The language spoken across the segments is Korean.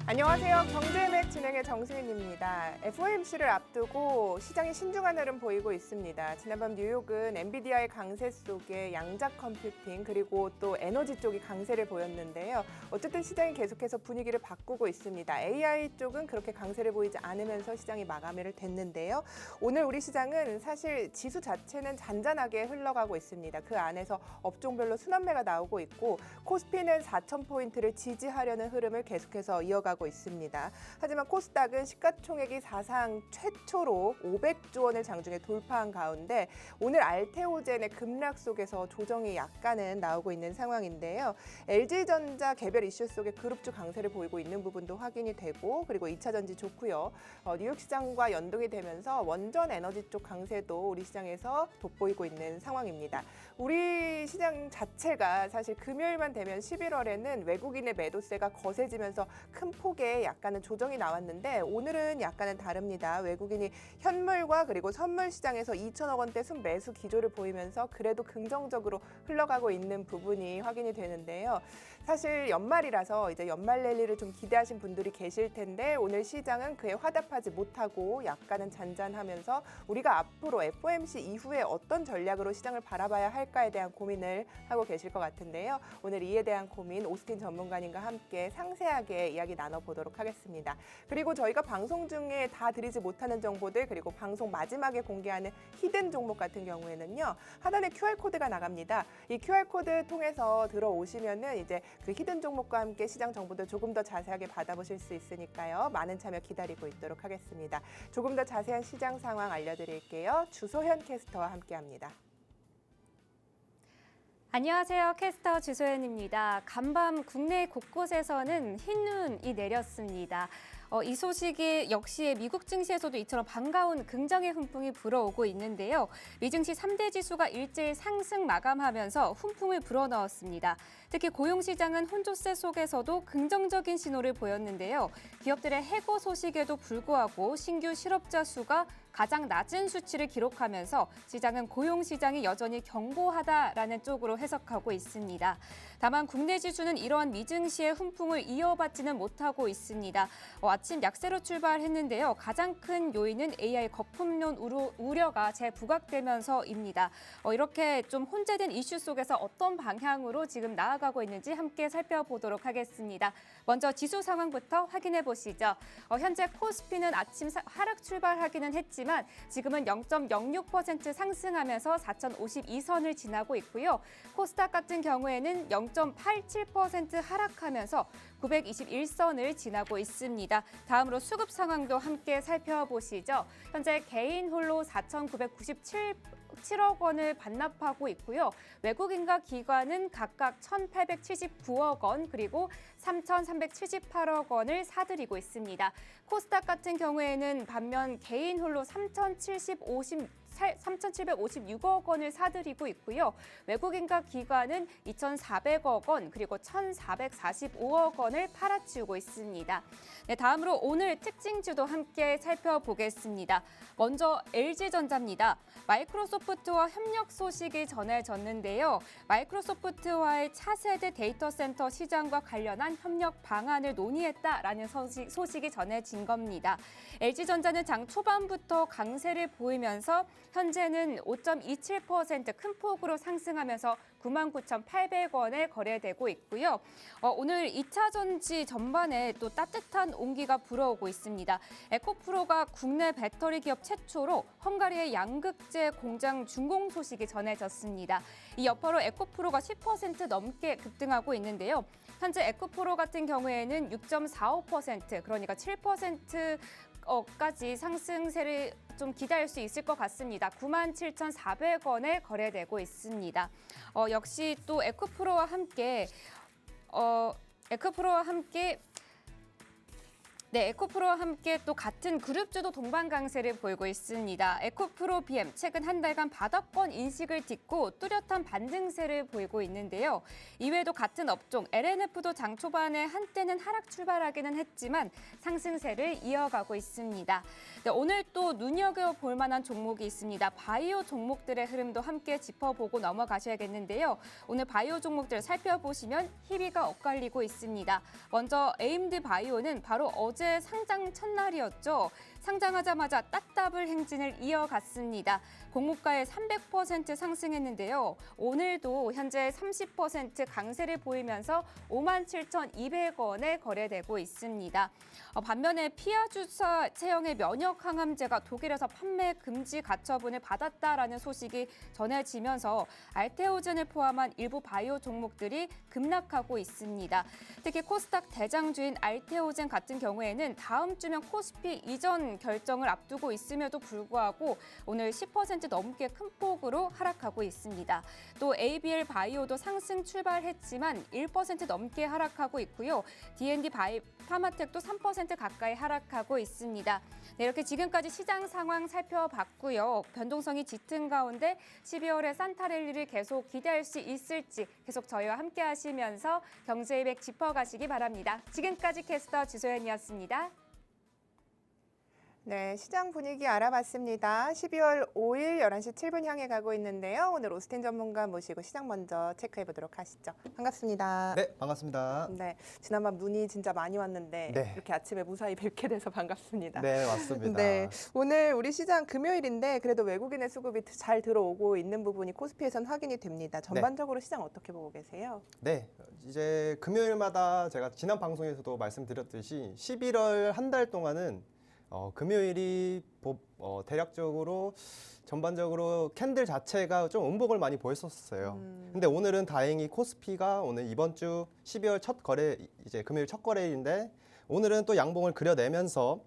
안녕하세요. 경제맥 진행의 정수인입니다. FOMC를 앞두고 시장이 신중한 흐름 보이고 있습니다. 지난밤 뉴욕은 엔비디아의 강세 속에 양자 컴퓨팅 그리고 또 에너지 쪽이 강세를 보였는데요. 어쨌든 시장이 계속해서 분위기를 바꾸고 있습니다. AI 쪽은 그렇게 강세를 보이지 않으면서 시장이 마감을 됐는데요. 오늘 우리 시장은 사실 지수 자체는 잔잔하게 흘러가고 있습니다. 그 안에서 업종별로 순환매가 나오고 있고 코스피는 4,000포인트를 지지하려는 흐름을 계속해서 이어가고 있습니다. 하지만 코스닥은 시가총액이 사상 최초로 500조 원을 장중에 돌파한 가운데 오늘 알테오젠의 급락 속에서 조정이 약간은 나오고 있는 상황인데요. LG전자 개별 이슈 속에 그룹주 강세를 보이고 있는 부분도 확인이 되고 그리고 2차 전지 좋고요. 뉴욕 시장과 연동이 되면서 원전 에너지 쪽 강세도 우리 시장에서 돋보이고 있는 상황입니다. 우리 시장 자체가 사실 금요일만 되면 11월에는 외국인의 매도세가 거세지면서 큰 폭의 약간은 조정이 나왔는데 오늘은 약간은 다릅니다. 외국인이 현물과 그리고 선물 시장에서 2천억 원대 순매수 기조를 보이면서 그래도 긍정적으로 흘러가고 있는 부분이 확인이 되는데요. 사실 연말이라서 이제 연말 랠리를 좀 기대하신 분들이 계실 텐데 오늘 시장은 그에 화답하지 못하고 약간은 잔잔하면서 우리가 앞으로 FOMC 이후에 어떤 전략으로 시장을 바라봐야 할까에 대한 고민을 하고 계실 것 같은데요. 오늘 이에 대한 고민 오스틴 전문가님과 함께 상세하게 이야기 나눠보도록 하겠습니다. 그리고 저희가 방송 중에 다 드리지 못하는 정보들 그리고 방송 마지막에 공개하는 히든 종목 같은 경우에는요. 하단에 QR코드가 나갑니다. 이 QR코드 통해서 들어오시면은 이제 그 히든 종목과 함께 시장 정보들 조금 더 자세하게 받아보실 수 있으니까요. 많은 참여 기다리고 있도록 하겠습니다. 조금 더 자세한 시장 상황 알려드릴게요. 주소현 캐스터와 함께합니다. 안녕하세요. 캐스터 주소연입니다. 간밤 국내 곳곳에서는 흰눈이 내렸습니다. 이 소식이 역시 미국 증시에서도 이처럼 반가운 긍정의 훈풍이 불어오고 있는데요. 미증시 3대 지수가 일제히 상승 마감하면서 훈풍을 불어넣었습니다. 특히 고용시장은 혼조세 속에서도 긍정적인 신호를 보였는데요. 기업들의 해고 소식에도 불구하고 신규 실업자 수가 가장 낮은 수치를 기록하면서 시장은 고용시장이 여전히 견고하다라는 쪽으로 해석하고 있습니다. 다만 국내 지수는 이러한 미증시의 훈풍을 이어받지는 못하고 있습니다. 아침 약세로 출발했는데요. 가장 큰 요인은 AI 거품론 우려가 재부각되면서입니다. 이렇게 좀 혼재된 이슈 속에서 어떤 방향으로 지금 나아가고 있는지 함께 살펴보도록 하겠습니다. 먼저 지수 상황부터 확인해 보시죠. 현재 코스피는 아침 하락 출발하기는 했지만 지금은 0.06% 상승하면서 4,052선을 지나고 있고요. 코스닥 같은 경우에는 0.87% 하락하면서 921선을 지나고 있습니다. 다음으로 수급 상황도 함께 살펴보시죠. 현재 개인 홀로 4,997억 원을 반납하고 있고요. 외국인과 기관은 각각 1,879억 원 그리고 3,378억 원을 사들이고 있습니다. 코스닥 같은 경우에는 반면 개인 홀로 3,756억 원을 사들이고 있고요. 외국인과 기관은 2,400억 원 그리고 1,445억 원을 팔아치우고 있습니다. 네, 다음으로 오늘 특징주도 함께 살펴보겠습니다. 먼저 LG전자입니다. 마이크로소프트와 협력 소식이 전해졌는데요. 마이크로소프트와의 차세대 데이터 센터 시장과 관련한 협력 방안을 논의했다라는 소식이 전해진 겁니다. LG전자는 장 초반부터 강세를 보이면서 현재는 5.27% 큰 폭으로 상승하면서 99,800원에 거래되고 있고요. 오늘 2차 전지 전반에 또 따뜻한 온기가 불어오고 있습니다. 에코프로가 국내 배터리 기업 최초로 헝가리의 양극재 공장 준공 소식이 전해졌습니다. 이 여파로 에코프로가 10% 넘게 급등하고 있는데요. 현재 에코프로 같은 경우에는 6.45% 그러니까 7%까지 상승세를 좀 기다릴 수 있을 것 같습니다. 97,400원에 거래되고 있습니다. 역시 또 에코프로와 함께 네, 에코프로와 함께 또 같은 그룹주도 동반 강세를 보이고 있습니다. 에코프로 BM 최근 한 달간 바닥권 인식을 딛고 뚜렷한 반등세를 보이고 있는데요. 이외에도 같은 업종 LNF도 장 초반에 한때는 하락 출발하기는 했지만 상승세를 이어가고 있습니다. 네, 오늘 또 눈여겨볼 만한 종목이 있습니다. 바이오 종목들의 흐름도 함께 짚어보고 넘어가셔야겠는데요. 오늘 바이오 종목들 살펴보시면 희비가 엇갈리고 있습니다. 먼저 AMD 바이오는 바로 어제 상장 첫날이었죠. 상장하자마자 딱더블 행진을 이어갔습니다. 공모가에 300% 상승했는데요. 오늘도 현재 30% 강세를 보이면서 57,200원에 거래되고 있습니다. 반면에 피아주사 체형의 면역 항암제가 독일에서 판매 금지 가처분을 받았다라는 소식이 전해지면서 알테오젠을 포함한 일부 바이오 종목들이 급락하고 있습니다. 특히 코스닥 대장주인 알테오젠 같은 경우에는 다음 주면 코스피 이전 결정을 앞두고 있음에도 불구하고 오늘 10% 넘게 큰 폭으로 하락하고 있습니다. 또 ABL 바이오도 상승 출발했지만 1% 넘게 하락하고 있고요. D&D 파마텍도 3% 가까이 하락하고 있습니다. 네, 이렇게 지금까지 시장 상황 살펴봤고요. 변동성이 짙은 가운데 12월에 산타랠리를 계속 기대할 수 있을지 계속 저희와 함께 하시면서 경제 이백 짚어가시기 바랍니다. 지금까지 캐스터 주소연이었습니다. 네, 시장 분위기 알아봤습니다. 12월 5일 11시 7분 향해 가고 있는데요. 오늘 오스틴 전문가 모시고 시장 먼저 체크해 보도록 하시죠. 반갑습니다. 네, 반갑습니다. 네, 지난밤 눈이 진짜 많이 왔는데 네. 이렇게 아침에 무사히 뵙게 돼서 반갑습니다. 네, 맞습니다. 네, 오늘 우리 시장 금요일인데 그래도 외국인의 수급이 잘 들어오고 있는 부분이 코스피에선 확인이 됩니다. 전반적으로 시장 어떻게 보고 계세요? 네, 이제 금요일마다 제가 지난 방송에서도 말씀드렸듯이 11월 한 달 동안은 금요일이 대략적으로 전반적으로 캔들 자체가 좀 음봉을 많이 보였었어요. 근데 오늘은 다행히 코스피가 오늘 이번 주 12월 첫 거래, 이제 금요일 첫 거래일인데 오늘은 또 양봉을 그려내면서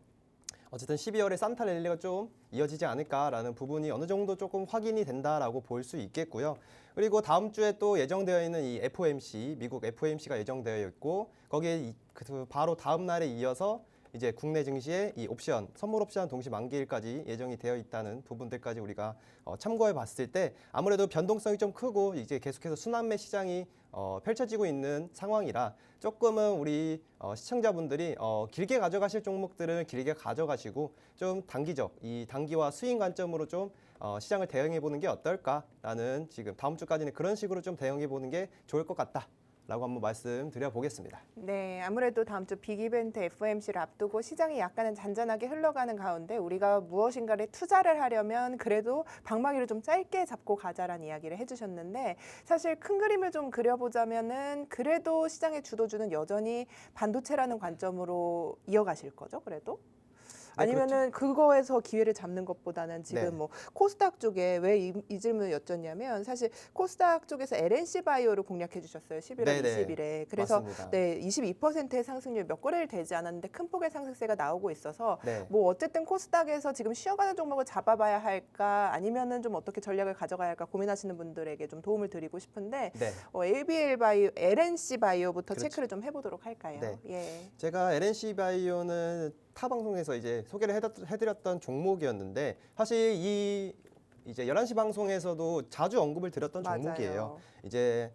어쨌든 12월에 산타랠리가 좀 이어지지 않을까라는 부분이 어느 정도 조금 확인이 된다라고 볼 수 있겠고요. 그리고 다음 주에 또 예정되어 있는 이 FOMC, 미국 FOMC가 예정되어 있고 거기에 바로 다음 날에 이어서 이제 국내 증시의 이 옵션, 선물 옵션 동시 만기일까지 예정이 되어 있다는 부분들까지 우리가 참고해 봤을 때 아무래도 변동성이 좀 크고 이제 계속해서 순환매 시장이 펼쳐지고 있는 상황이라 조금은 우리 시청자분들이 길게 가져가실 종목들은 길게 가져가시고 좀 단기적, 이 단기와 스윙 관점으로 좀 시장을 대응해 보는 게 어떨까라는 지금 다음 주까지는 그런 식으로 좀 대응해 보는 게 좋을 것 같다. 라고 한번 말씀드려 보겠습니다. 네, 아무래도 다음 주 빅 이벤트 FOMC를 앞두고 시장이 약간은 잔잔하게 흘러가는 가운데 우리가 무엇인가를 투자를 하려면 그래도 방망이를 좀 짧게 잡고 가자라는 이야기를 해주셨는데 사실 큰 그림을 좀 그려보자면은 그래도 시장의 주도주는 여전히 반도체라는 관점으로 이어가실 거죠, 그래도? 네, 아니면은 그거에서 기회를 잡는 것보다는 지금 네. 뭐 코스닥 쪽에 왜 이 질문을 여쭙냐면 사실 코스닥 쪽에서 LNC 바이오를 공략해 주셨어요. 11월 네네. 20일에. 그래서 맞습니다. 네, 22%의 상승률 몇 거래일 되지 않았는데 큰 폭의 상승세가 나오고 있어서 네. 뭐 어쨌든 코스닥에서 지금 쉬어가는 종목을 잡아봐야 할까 아니면은 좀 어떻게 전략을 가져가야 할까 고민하시는 분들에게 좀 도움을 드리고 싶은데 네. ABL 바이오, LNC 바이오부터 그렇죠. 체크를 좀 해보도록 할까요? 네. 예. 제가 LNC 바이오는 타 방송에서 이제 소개를 해드렸던 종목이었는데 사실 이 이제 11시 방송에서도 자주 언급을 드렸던 맞아요. 종목이에요. 이제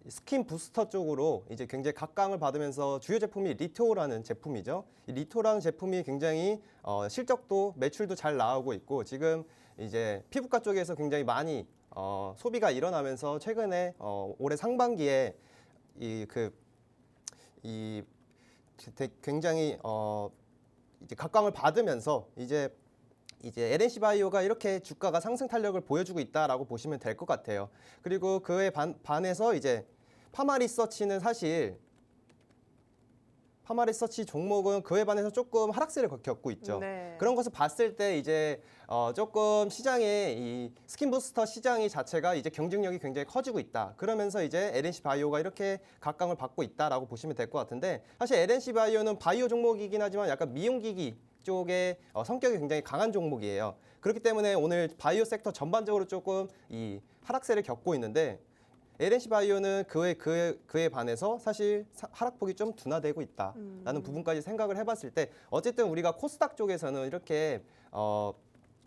스킨 부스터 쪽으로 이제 굉장히 각광을 받으면서 주요 제품이 리토라는 제품이죠. 이 리토라는 제품이 굉장히 실적도 매출도 잘 나오고 있고 지금 이제 피부과 쪽에서 굉장히 많이 소비가 일어나면서 최근에 올해 상반기에 굉장히 이제 각광을 받으면서 이제 LNC 바이오가 이렇게 주가가 상승 탄력을 보여주고 있다라고 보시면 될 것 같아요. 그리고 그에 반해서 이제 파마리서치는 사실 파마리서치 종목은 그에 반해서 조금 하락세를 겪고 있죠. 네. 그런 것을 봤을 때 이제 조금 시장의 이 스킨 부스터 시장이 자체가 이제 경쟁력이 굉장히 커지고 있다. 그러면서 이제 LNC 바이오가 이렇게 각광을 받고 있다라고 보시면 될 것 같은데 사실 LNC 바이오는 바이오 종목이긴 하지만 약간 미용기기 쪽의 성격이 굉장히 강한 종목이에요. 그렇기 때문에 오늘 바이오 섹터 전반적으로 조금 이 하락세를 겪고 있는데 LNC 바이오는 그에 반해서 사실 하락폭이 좀 둔화되고 있다라는 부분까지 생각을 해봤을 때 어쨌든 우리가 코스닥 쪽에서는 이렇게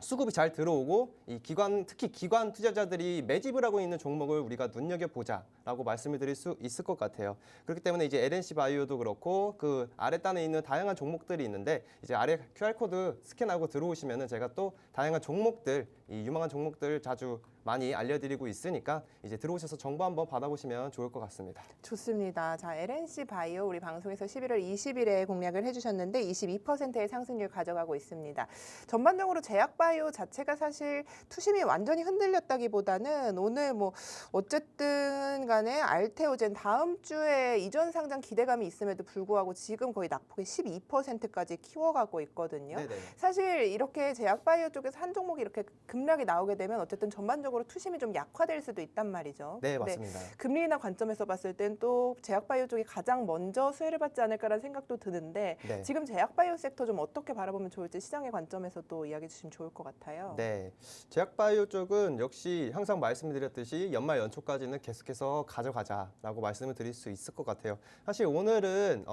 수급이 잘 들어오고 이 특히 기관 투자자들이 매집을 하고 있는 종목을 우리가 눈여겨보자라고 말씀을 드릴 수 있을 것 같아요. 그렇기 때문에 이제 LNC 바이오도 그렇고 그 아랫단에 있는 다양한 종목들이 있는데 이제 아래 QR코드 스캔하고 들어오시면은 제가 또 다양한 종목들, 이 유망한 종목들 자주 많이 알려드리고 있으니까 이제 들어오셔서 정보 한번 받아보시면 좋을 것 같습니다. 좋습니다. 자, LNC 바이오 우리 방송에서 11월 20일에 공략을 해주셨는데 22%의 상승률 가져가고 있습니다. 전반적으로 제약바이오 자체가 사실 투심이 완전히 흔들렸다기보다는 오늘 뭐 어쨌든 간에 알테오젠 다음 주에 이전 상장 기대감이 있음에도 불구하고 지금 거의 낙폭의 12%까지 키워가고 있거든요. 네네. 사실 이렇게 제약바이오 쪽에서 한 종목이 이렇게 급락이 나오게 되면 어쨌든 전반적으로 투심이 좀 약화될 수도 있단 말이죠. 네, 맞습니다. 금리 인하 관점에서 봤을 땐 또 제약바이오 쪽이 가장 먼저 수혜를 받지 않을까라는 생각도 드는데 네. 지금 제약바이오 섹터 좀 어떻게 바라보면 좋을지 시장의 관점에서 또 이야기해 주시면 좋을 것 같아요. 네, 제약바이오 쪽은 역시 항상 말씀드렸듯이 연말 연초까지는 계속해서 가져가자라고 말씀을 드릴 수 있을 것 같아요. 사실 오늘은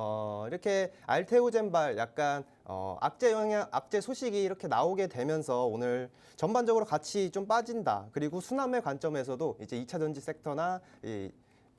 이렇게 알테오젠발 약간 악재 소식이 이렇게 나오게 되면서 오늘 전반적으로 같이 좀 빠진다. 그리고 수남의 관점에서도 이제 2차 전지 섹터나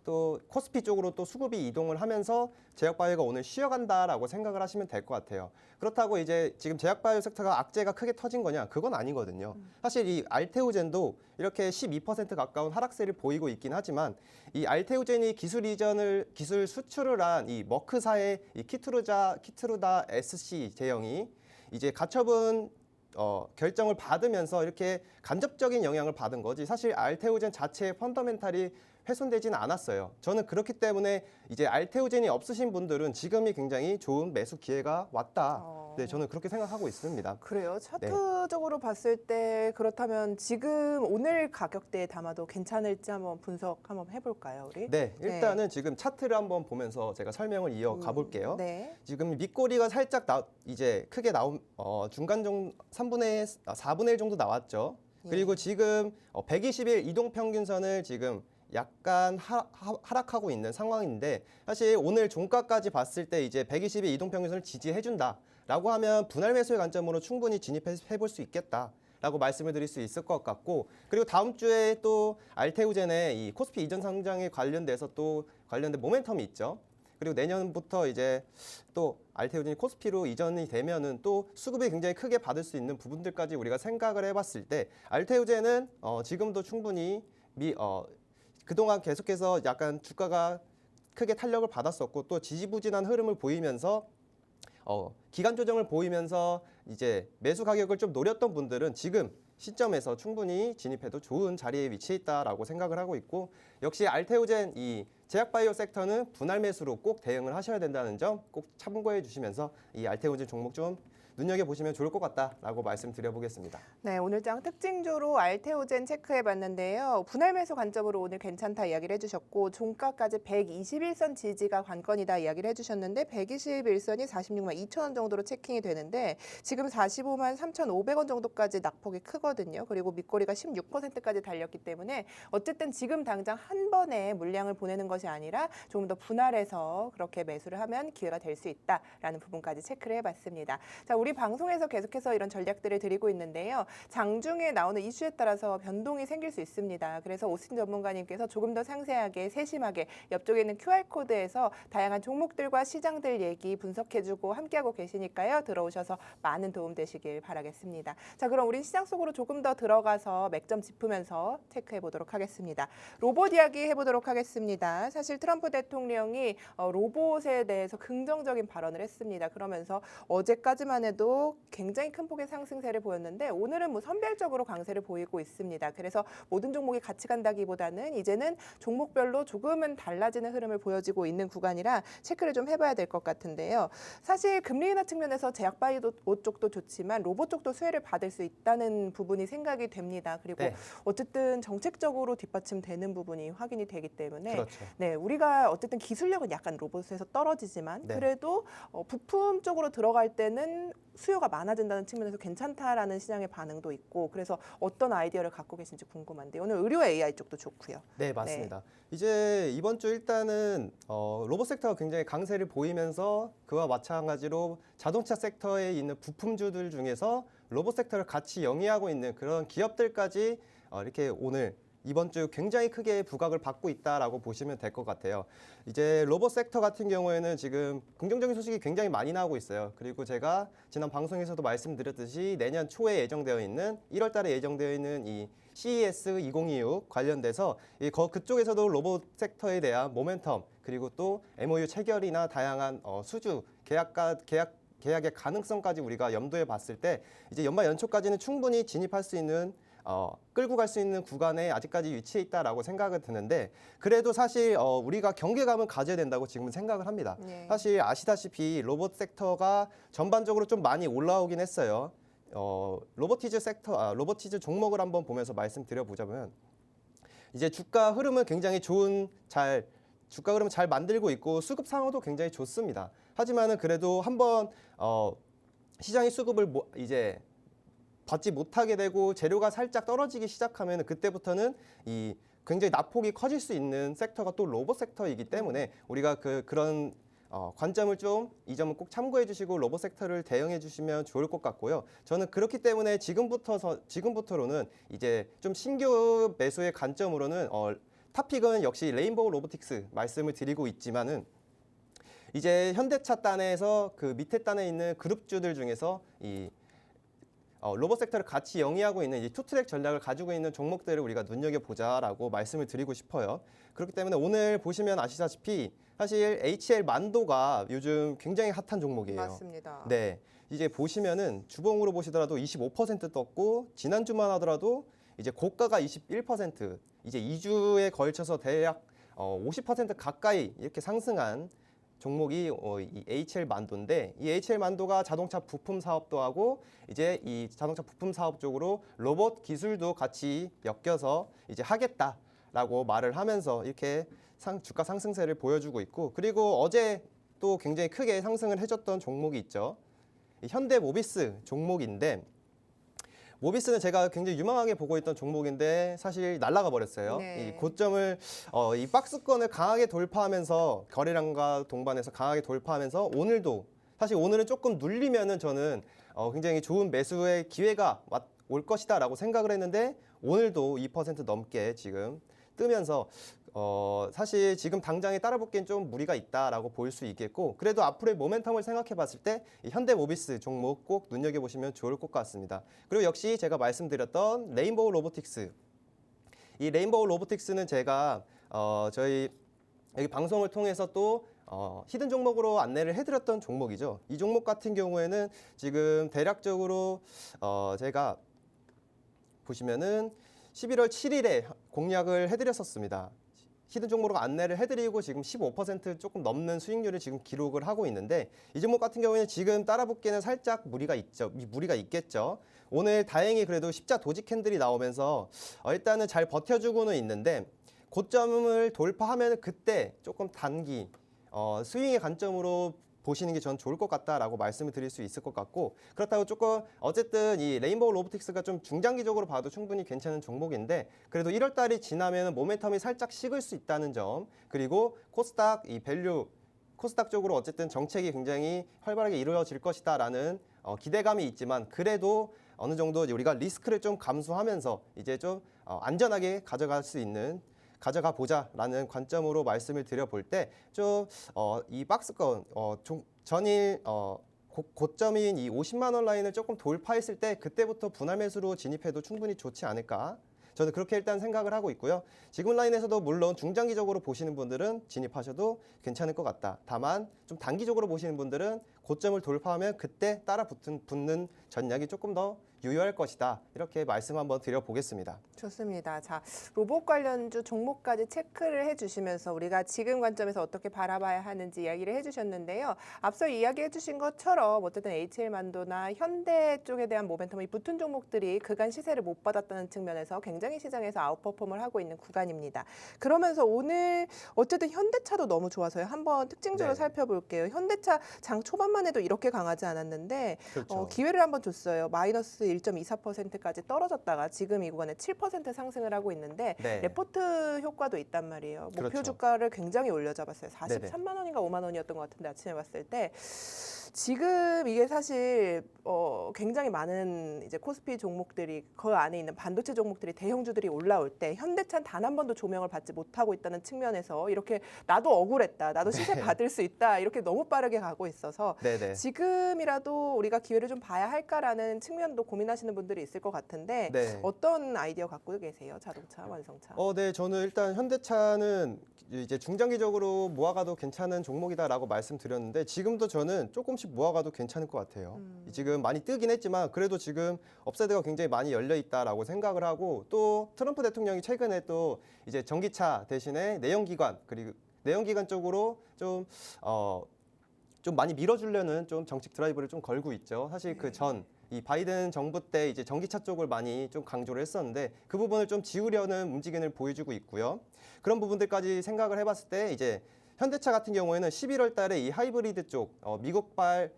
또 코스피 쪽으로 또 수급이 이동을 하면서 제약바이오가 오늘 쉬어간다라고 생각을 하시면 될 것 같아요. 그렇다고 이제 지금 제약바이오 섹터가 악재가 크게 터진 거냐? 그건 아니거든요. 사실 이 알테오젠도 이렇게 12% 가까운 하락세를 보이고 있긴 하지만 이 알테오젠이 기술 수출을 한 이 머크사의 이 키트루다 SC 제형이 이제 가처분 결정을 받으면서 이렇게 간접적인 영향을 받은 거지 사실 알테오젠 자체의 펀더멘탈이 훼손되지는 않았어요. 저는 그렇기 때문에 이제 알테오젠이 없으신 분들은 지금이 굉장히 좋은 매수 기회가 왔다. 네, 저는 그렇게 생각하고 있습니다. 그래요. 차트적으로 봤을 때 그렇다면 지금 오늘 가격대에 담아도 괜찮을지 한번 분석 한번 해볼까요, 우리? 네, 일단은 지금 차트를 한번 보면서 제가 설명을 이어가 볼게요. 네. 지금 밑꼬리가 살짝 이제 크게 나온 중간 정도 4분의 1 정도 나왔죠. 그리고 지금 120일 이동 평균선을 지금 약간 하락하고 있는 상황인데 사실 오늘 종가까지 봤을 때 이제 120일 이동 평균선을 지지해준다라고 하면 분할 매수의 관점으로 충분히 진입해 볼 수 있겠다라고 말씀을 드릴 수 있을 것 같고 그리고 다음 주에 또 알테오젠의 이 코스피 이전 상장에 관련된 모멘텀이 있죠. 그리고 내년부터 이제 또 알테오젠이 코스피로 이전이 되면은 또 수급이 굉장히 크게 받을 수 있는 부분들까지 우리가 생각을 해봤을 때 알테오젠은 지금도 충분히 그동안 계속해서 약간 주가가 크게 탄력을 받았었고 또 지지부진한 흐름을 보이면서 기간 조정을 보이면서 이제 매수 가격을 좀 노렸던 분들은 지금 시점에서 충분히 진입해도 좋은 자리에 위치해 있다라고 생각을 하고 있고 역시 알테오젠 이 제약바이오 섹터는 분할 매수로 꼭 대응을 하셔야 된다는 점 꼭 참고해 주시면서 이 알테오젠 종목 좀 눈여겨보시면 좋을 것 같다라고 말씀드려보겠습니다. 네, 오늘 장 특징주로 알테오젠 체크해봤는데요. 분할 매수 관점으로 오늘 괜찮다 이야기를 해주셨고 종가까지 121선 지지가 관건이다 이야기를 해주셨는데 121선이 46만 2천 원 정도로 체킹이 되는데 지금 45만 3,500원 정도까지 낙폭이 크거든요. 그리고 밑꼬리가 16%까지 달렸기 때문에 어쨌든 지금 당장 한 번에 물량을 보내는 것이 아니라 좀 더 분할해서 그렇게 매수를 하면 기회가 될 수 있다라는 부분까지 체크를 해봤습니다. 자, 우리 방송에서 계속해서 이런 전략들을 드리고 있는데요. 장중에 나오는 이슈에 따라서 변동이 생길 수 있습니다. 그래서 오신 전문가님께서 조금 더 상세하게 세심하게 옆쪽에 있는 QR코드에서 다양한 종목들과 시장들 얘기 분석해주고 함께하고 계시니까요. 들어오셔서 많은 도움 되시길 바라겠습니다. 자, 그럼 우린 시장 속으로 조금 더 들어가서 맥점 짚으면서 체크해 보도록 하겠습니다. 로봇 이야기 해보도록 하겠습니다. 사실 트럼프 대통령이 로봇에 대해서 긍정적인 발언을 했습니다. 그러면서 어제까지만 해도 굉장히 큰 폭의 상승세를 보였는데 오늘은 뭐 선별적으로 강세를 보이고 있습니다. 그래서 모든 종목이 같이 간다기보다는 이제는 종목별로 조금은 달라지는 흐름을 보여지고 있는 구간이라 체크를 좀 해봐야 될 것 같은데요. 사실 금리 인하 측면에서 제약바이오 쪽도 좋지만 로봇 쪽도 수혜를 받을 수 있다는 부분이 생각이 됩니다. 그리고 어쨌든 정책적으로 뒷받침되는 부분이 확인이 되기 때문에 그렇죠. 네, 우리가 어쨌든 기술력은 약간 로봇에서 떨어지지만 그래도 부품 쪽으로 들어갈 때는 수요가 많아진다는 측면에서 괜찮다라는 시장의 반응도 있고 그래서 어떤 아이디어를 갖고 계신지 궁금한데 오늘 의료 AI 쪽도 좋고요. 네, 맞습니다. 이제 이번 주 일단은 로봇 섹터가 굉장히 강세를 보이면서 그와 마찬가지로 자동차 섹터에 있는 부품주들 중에서 로봇 섹터를 같이 영위하고 있는 그런 기업들까지 이렇게 오늘 이번 주 굉장히 크게 부각을 받고 있다라고 보시면 될 것 같아요. 이제 로봇 섹터 같은 경우에는 지금 긍정적인 소식이 굉장히 많이 나오고 있어요. 그리고 제가 지난 방송에서도 말씀드렸듯이 내년 초에 예정되어 있는 1월 달에 예정되어 있는 이 CES 2026 관련돼서 그쪽에서도 로봇 섹터에 대한 모멘텀 그리고 또 MOU 체결이나 다양한 수주 계약의 가능성까지 우리가 염두에 봤을 때 이제 연말 연초까지는 충분히 진입할 수 있는 끌고 갈 수 있는 구간에 아직까지 위치해 있다라고 생각은 드는데 그래도 사실 우리가 경계감은 가져야 된다고 지금은 생각을 합니다. 네. 사실 아시다시피 로봇 섹터가 전반적으로 좀 많이 올라오긴 했어요. 로보티즈 종목을 한번 보면서 말씀드려보자면 이제 주가 흐름은 굉장히 주가 흐름 잘 만들고 있고 수급 상황도 굉장히 좋습니다. 하지만은 그래도 한번 시장이 수급을 이제 받지 못하게 되고 재료가 살짝 떨어지기 시작하면 그때부터는 이 굉장히 낙폭이 커질 수 있는 sek터가 또 로봇 섹터이기 때문에 우리가 그런 관점을 좀 이 점은 꼭 참고해 주시고 로봇 섹터를 대응해 주시면 좋을 것 같고요. 저는 그렇기 때문에 지금부터로는 이제 좀 신규 매수의 관점으로는 탑픽은 역시 레인보우 로보틱스 말씀을 드리고 있지만은 이제 현대차 단에서 그 밑에 단에 있는 그룹주들 중에서 이 로봇 섹터를 같이 영위하고 있는 이 투트랙 전략을 가지고 있는 종목들을 우리가 눈여겨보자라고 말씀을 드리고 싶어요. 그렇기 때문에 오늘 보시면 아시다시피 사실 HL 만도가 요즘 굉장히 핫한 종목이에요. 맞습니다. 네, 이제 보시면은 주봉으로 보시더라도 25% 떴고 지난주만 하더라도 이제 고가가 21%, 이제 2주에 걸쳐서 대략 50% 가까이 이렇게 상승한 종목이 이 HL 만도인데 이 HL 만도가 자동차 부품 사업도 하고 이제 이 자동차 부품 사업 쪽으로 로봇 기술도 같이 엮여서 이제 하겠다라고 말을 하면서 이렇게 주가 상승세를 보여주고 있고 그리고 어제 또 굉장히 크게 상승을 해줬던 종목이 있죠. 이 현대모비스 종목인데 모비스는 제가 굉장히 유망하게 보고 있던 종목인데 사실 날아가 버렸어요. 네. 이 고점을 이 박스권을 강하게 돌파하면서 거래량과 동반해서 강하게 돌파하면서 오늘은 조금 눌리면은 저는 굉장히 좋은 매수의 기회가 올 것이다라고 생각을 했는데 오늘도 2% 넘게 지금 뜨면서 사실 지금 당장에 따라붙기엔 좀 무리가 있다라고 볼 수 있겠고 그래도 앞으로의 모멘텀을 생각해 봤을 때 이 현대모비스 종목 꼭 눈여겨보시면 좋을 것 같습니다. 그리고 역시 제가 말씀드렸던 레인보우 로보틱스 이 레인보우 로보틱스는 제가 저희 여기 방송을 통해서 또 히든 종목으로 안내를 해드렸던 종목이죠. 이 종목 같은 경우에는 지금 대략적으로 제가 보시면은 11월 7일에 공략을 해드렸었습니다. 히든 종목으로 안내를 해드리고 지금 15% 조금 넘는 수익률을 지금 기록을 하고 있는데 이 종목 같은 경우에는 지금 따라붙기에는 살짝 무리가 있겠죠. 오늘 다행히 그래도 십자 도직 캔들이 나오면서 일단은 잘 버텨주고는 있는데 고점을 돌파하면 그때 조금 단기 스윙의 관점으로 보시는 게 전 좋을 것 같다라고 말씀을 드릴 수 있을 것 같고 그렇다고 조금 어쨌든 이 레인보우 로보틱스가 좀 중장기적으로 봐도 충분히 괜찮은 종목인데 그래도 1월 달이 지나면 모멘텀이 살짝 식을 수 있다는 점 그리고 코스닥 코스닥 쪽으로 어쨌든 정책이 굉장히 활발하게 이루어질 것이다라는 기대감이 있지만 그래도 어느 정도 우리가 리스크를 좀 감수하면서 이제 좀 안전하게 가져가 보자라는 관점으로 말씀을 드려볼 때 좀 이 박스권 전일 고점인 이 50만 원 라인을 조금 돌파했을 때 그때부터 분할 매수로 진입해도 충분히 좋지 않을까 저는 그렇게 일단 생각을 하고 있고요. 지금 라인에서도 물론 중장기적으로 보시는 분들은 진입하셔도 괜찮을 것 같다. 다만 좀 단기적으로 보시는 분들은 고점을 돌파하면 그때 따라 붙는 전략이 조금 더 유효할 것이다. 이렇게 말씀 한번 드려보겠습니다. 좋습니다. 자, 로봇 관련주 종목까지 체크를 해주시면서 우리가 지금 관점에서 어떻게 바라봐야 하는지 이야기를 해주셨는데요. 앞서 이야기해주신 것처럼 어쨌든 HL만도나 현대 쪽에 대한 모멘텀이 붙은 종목들이 그간 시세를 못 받았다는 측면에서 굉장히 시장에서 아웃퍼폼을 하고 있는 구간입니다. 그러면서 오늘 어쨌든 현대차도 너무 좋아서요. 한번 특징적으로 네. 살펴볼게요. 현대차 장 초반만 해도 이렇게 강하지 않았는데 그렇죠. 기회를 한번 줬어요. 마이너스 1.24%까지 떨어졌다가 지금 이 구간에 7% 상승을 하고 있는데 네. 레포트 효과도 있단 말이에요. 목표 그렇죠. 주가를 굉장히 올려잡았어요. 43만 원인가 5만 원이었던 것 같은데 아침에 봤을 때 지금 이게 사실 굉장히 많은 이제 코스피 종목들이 그 안에 있는 반도체 종목들이 대형주들이 올라올 때 현대차는 단 한 번도 조명을 받지 못하고 있다는 측면에서 이렇게 나도 억울했다, 나도 시세 네. 받을 수 있다 이렇게 너무 빠르게 가고 있어서 네네. 지금이라도 우리가 기회를 좀 봐야 할까라는 측면도 고민하시는 분들이 있을 것 같은데 네. 어떤 아이디어 갖고 계세요? 자동차, 완성차. 네, 저는 일단 현대차는 이제 중장기적으로 모아가도 괜찮은 종목이다라고 말씀드렸는데 지금도 저는 조금씩 모아가도 괜찮을 것 같아요. 지금 많이 뜨긴 했지만 그래도 지금 업사이드가 굉장히 많이 열려 있다라고 생각을 하고 또 트럼프 대통령이 최근에 또 이제 전기차 대신에 내연기관 그리고 내연기관 쪽으로 좀 많이 밀어주려는 좀 정책 드라이브를 좀 걸고 있죠. 사실 그 전 이 바이든 정부 때 이제 전기차 쪽을 많이 좀 강조를 했었는데 그 부분을 좀 지우려는 움직임을 보여주고 있고요. 그런 부분들까지 생각을 해봤을 때 이제 현대차 같은 경우에는 11월 달에 이 하이브리드 쪽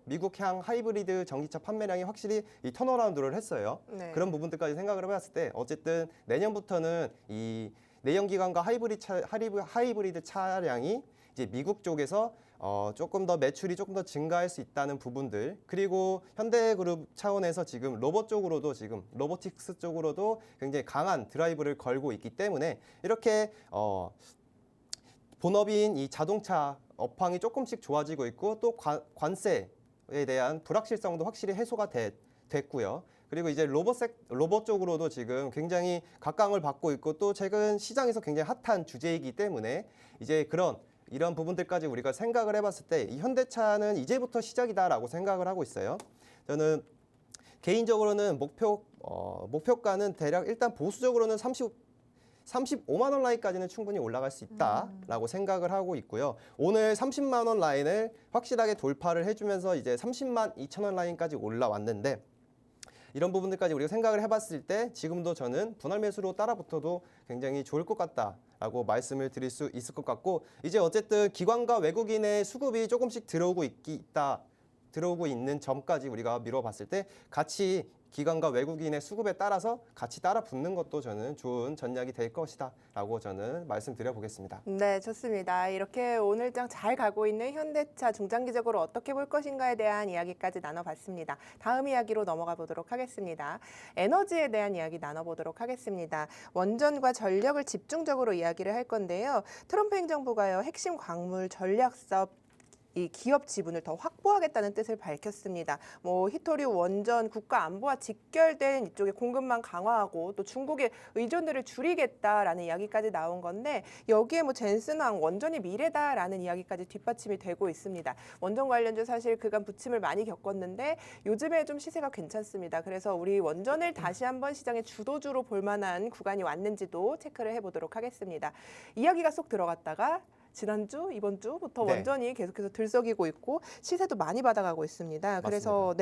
미국향 하이브리드 전기차 판매량이 확실히 이 턴어라운드를 했어요. 네. 그런 부분들까지 생각을 해봤을 때 어쨌든 내년부터는 이 내연기관과 하이브리드 차량이 이제 미국 쪽에서 조금 더 매출이 조금 더 증가할 수 있다는 부분들 그리고 현대그룹 차원에서 지금 로봇 쪽으로도 지금 로보틱스 쪽으로도 굉장히 강한 드라이브를 걸고 있기 때문에 이렇게 본업인 이 자동차 업황이 조금씩 좋아지고 있고 또 관세에 대한 불확실성도 확실히 해소가 됐고요. 그리고 이제 로봇 쪽으로도 지금 굉장히 각광을 받고 있고 또 최근 시장에서 굉장히 핫한 주제이기 때문에 이제 이런 부분들까지 우리가 생각을 해봤을 때 이 현대차는 이제부터 시작이다라고 생각을 하고 있어요. 저는 개인적으로는 목표가는 대략 일단 보수적으로는 35만 원 라인까지는 충분히 올라갈 수 있다라고 생각을 하고 있고요. 오늘 30만 원 라인을 확실하게 돌파를 해주면서 이제 30만 2천 원 라인까지 올라왔는데 이런 부분들까지 우리가 생각을 해봤을 때 지금도 저는 분할 매수로 따라붙어도 굉장히 좋을 것 같다라고 말씀을 드릴 수 있을 것 같고 이제 어쨌든 기관과 외국인의 수급이 조금씩 들어오고 있는 점까지 우리가 미뤄봤을 때 같이 기관과 외국인의 수급에 따라서 같이 따라 붙는 것도 저는 좋은 전략이 될 것이다 라고 저는 말씀드려 보겠습니다. 네, 좋습니다. 이렇게 오늘장 잘 가고 있는 현대차 중장기적으로 어떻게 볼 것인가에 대한 이야기까지 나눠봤습니다. 다음 이야기로 넘어가 보도록 하겠습니다. 에너지에 대한 이야기 나눠보도록 하겠습니다. 원전과 전력을 집중적으로 이야기를 할 건데요. 트럼프 행정부가요, 핵심 광물 전략 사업 이 기업 지분을 더 확보하겠다는 뜻을 밝혔습니다. 히토류 원전 국가 안보와 직결된 이쪽의 공급망 강화하고 또 중국의 의존도를 줄이겠다라는 이야기까지 나온 건데 여기에 젠슨항 원전이 미래다라는 이야기까지 뒷받침이 되고 있습니다. 원전 관련주 사실 그간 부침을 많이 겪었는데 요즘에 좀 시세가 괜찮습니다. 그래서 우리 원전을 다시 한번 시장의 주도주로 볼 만한 구간이 왔는지도 체크를 해보도록 하겠습니다. 이야기가 쏙 들어갔다가 지난주, 이번 주부터 네. 원전이 계속해서 들썩이고 있고 시세도 많이 받아가고 있습니다. 그래서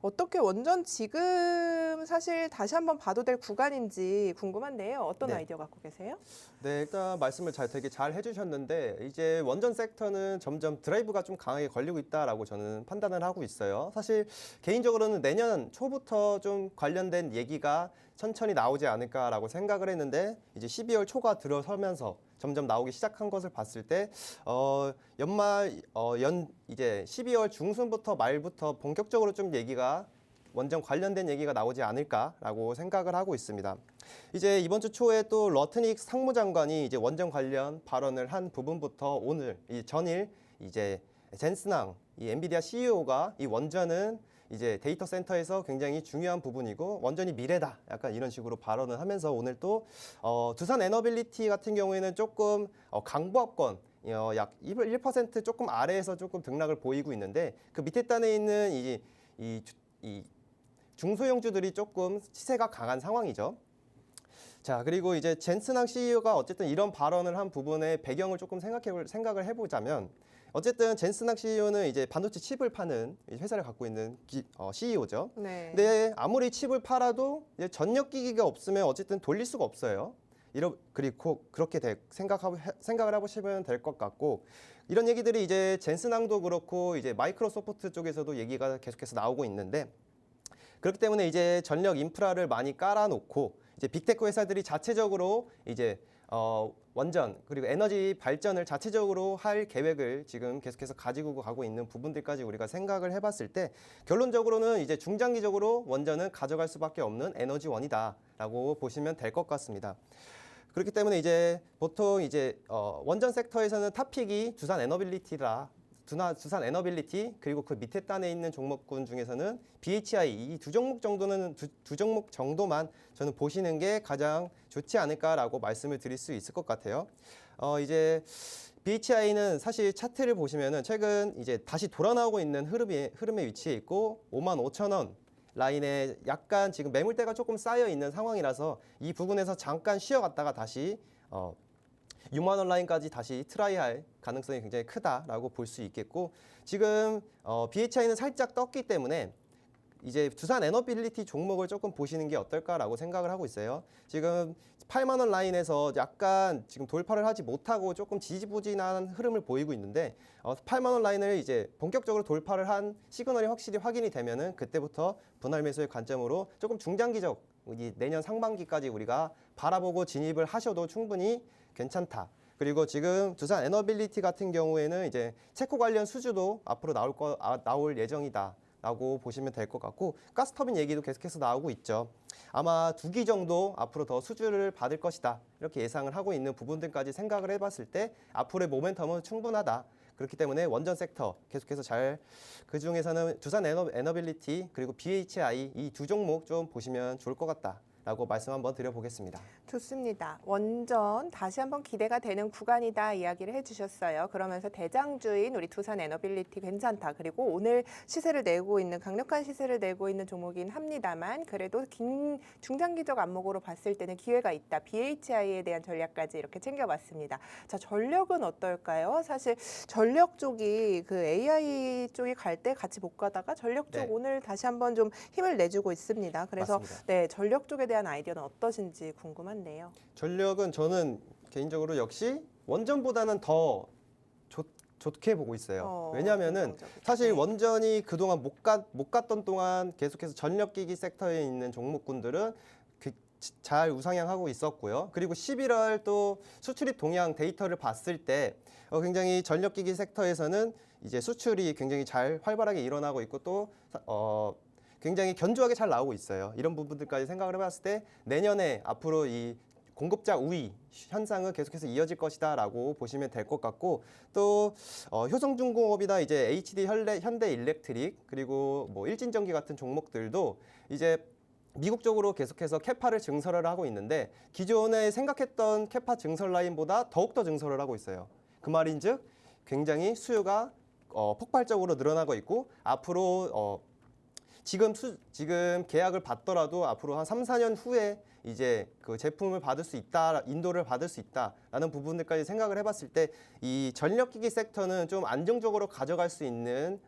어떻게 원전 지금 사실 다시 한번 봐도 될 구간인지 궁금한데요. 어떤 네. 아이디어 갖고 계세요? 네, 일단 말씀을 되게 잘 해주셨는데 이제 원전 섹터는 점점 드라이브가 좀 강하게 걸리고 있다라고 저는 판단을 하고 있어요. 사실 개인적으로는 내년 초부터 좀 관련된 얘기가 천천히 나오지 않을까라고 생각을 했는데 이제 12월 초가 들어서면서 점점 나오기 시작한 것을 봤을 때 이제 12월 중순부터 말부터 본격적으로 좀 원전 관련된 얘기가 나오지 않을까라고 생각을 하고 있습니다. 이제 이번 주 초에 또 러트닉 상무장관이 이제 원전 관련 발언을 한 부분부터 오늘 전일 이제 젠슨항 이 엔비디아 CEO가 이 원전은 이제 데이터 센터에서 굉장히 중요한 부분이고 원전이 미래다 약간 이런 식으로 발언을 하면서 오늘 또 두산 에너빌리티 같은 경우에는 조금 강보합권 약 1% 조금 아래에서 조금 등락을 보이고 있는데 그 밑에 단에 있는 이 중소형주들이 조금 시세가 강한 상황이죠. 자, 그리고 이제 젠슨항 CEO가 어쨌든 이런 발언을 한 부분의 배경을 조금 생각을 해보자면, 어쨌든 젠슨항 CEO는 이제 반도체 칩을 파는 회사를 갖고 있는 CEO죠. 네. 근데 아무리 칩을 팔아도 이제 전력 기기가 없으면 어쨌든 돌릴 수가 없어요. 그리고 그렇게 생각을 해보시면 될 것 같고, 이런 얘기들이 이제 젠슨항도 그렇고 이제 마이크로소프트 쪽에서도 얘기가 계속해서 나오고 있는데, 그렇기 때문에 이제 전력 인프라를 많이 깔아놓고 이제 빅테크 회사들이 자체적으로 이제 원전 그리고 에너지 발전을 자체적으로 할 계획을 지금 계속해서 가지고 가고 있는 부분들까지 우리가 생각을 해봤을 때, 결론적으로는 이제 중장기적으로 원전은 가져갈 수밖에 없는 에너지원이다라고 보시면 될 것 같습니다. 그렇기 때문에 이제 보통 이제 원전 섹터에서는 탑픽이 두산 에너빌리티 그리고 그 밑에 단에 있는 종목군 중에서는 BHI 이 두 종목 정도만 저는 보시는 게 가장 좋지 않을까라고 말씀을 드릴 수 있을 것 같아요. 이제 BHI는 사실 차트를 보시면은 최근 이제 다시 돌아 나오고 있는 흐름에 위치해 있고 55,000원 라인에 약간 지금 매물대가 조금 쌓여 있는 상황이라서 이 부분에서 잠깐 쉬어갔다가 다시 6만 원 라인까지 다시 트라이할 가능성이 굉장히 크다라고 볼 수 있겠고, 지금 BHI는 살짝 떴기 때문에 이제 두산 에너빌리티 종목을 조금 보시는 게 어떨까라고 생각을 하고 있어요. 지금 8만 원 라인에서 약간 지금 돌파를 하지 못하고 조금 지지부진한 흐름을 보이고 있는데, 8만 원 라인을 이제 본격적으로 돌파를 한 시그널이 확실히 확인이 되면은 그때부터 분할 매수의 관점으로 조금 중장기적 내년 상반기까지 우리가 바라보고 진입을 하셔도 충분히 괜찮다. 그리고 지금 두산 에너빌리티 같은 경우에는 이제 체코 관련 수주도 앞으로 나올 예정이다라고 보시면 될 것 같고, 가스터빈 얘기도 계속해서 나오고 있죠. 아마 2기 정도 앞으로 더 수주를 받을 것이다, 이렇게 예상을 하고 있는 부분들까지 생각을 해봤을 때 앞으로의 모멘텀은 충분하다. 그렇기 때문에 원전 섹터 계속해서 그 중에서는 두산 에너빌리티 그리고 BHI 이 두 종목 좀 보시면 좋을 것 같다라고 말씀 한번 드려보겠습니다. 좋습니다. 원전 다시 한번 기대가 되는 구간이다 이야기를 해주셨어요. 그러면서 대장주인 우리 두산 에너빌리티 괜찮다. 그리고 오늘 시세를 내고 있는 강력한 시세를 내고 있는 종목이긴 합니다만 그래도 긴 중장기적 안목으로 봤을 때는 기회가 있다. BHI에 대한 전략까지 이렇게 챙겨봤습니다. 자, 전력은 어떨까요? 사실 전력 쪽이 그 AI 쪽이 갈 때 같이 못 가다가 전력 쪽 네. 오늘 다시 한번 좀 힘을 내주고 있습니다. 그래서 맞습니다. 네, 전력 쪽에 대한 아이디어는 어떠신지 궁금한데요. 전력은 저는 개인적으로 역시 원전보다는 더 좋게 보고 있어요. 왜냐하면은 긍정적이다. 사실 네. 원전이 그동안 못 갔던 동안 계속해서 전력기기 섹터에 있는 종목군들은 잘 우상향하고 있었고요. 그리고 11월 또 수출입 동향 데이터를 봤을 때 굉장히 전력기기 섹터에서는 이제 수출이 굉장히 잘 활발하게 일어나고 있고 또 굉장히 견조하게 잘 나오고 있어요. 이런 부분들까지 생각을 해봤을 때 내년에 앞으로 이 공급자 우위 현상은 계속해서 이어질 것이다라고 보시면 될 것 같고, 또 효성중공업이나 이제 HD 현대일렉트릭 그리고 뭐 일진전기 같은 종목들도 이제 미국 쪽으로 계속해서 캐파를 증설을 하고 있는데 기존에 생각했던 캐파 증설 라인보다 더욱더 증설을 하고 있어요. 그 말인즉 굉장히 수요가 폭발적으로 늘어나고 있고 앞으로 지금 계약을 받더라도 앞으로 한 3, 4년 후에 이제 그 제품을 받을 수 있다, 인도를 받을 수 있다라는 부분들까지 생각을 해봤을 때 이 전력기기 섹터는 좀 안정적으로 가져갈 수 있는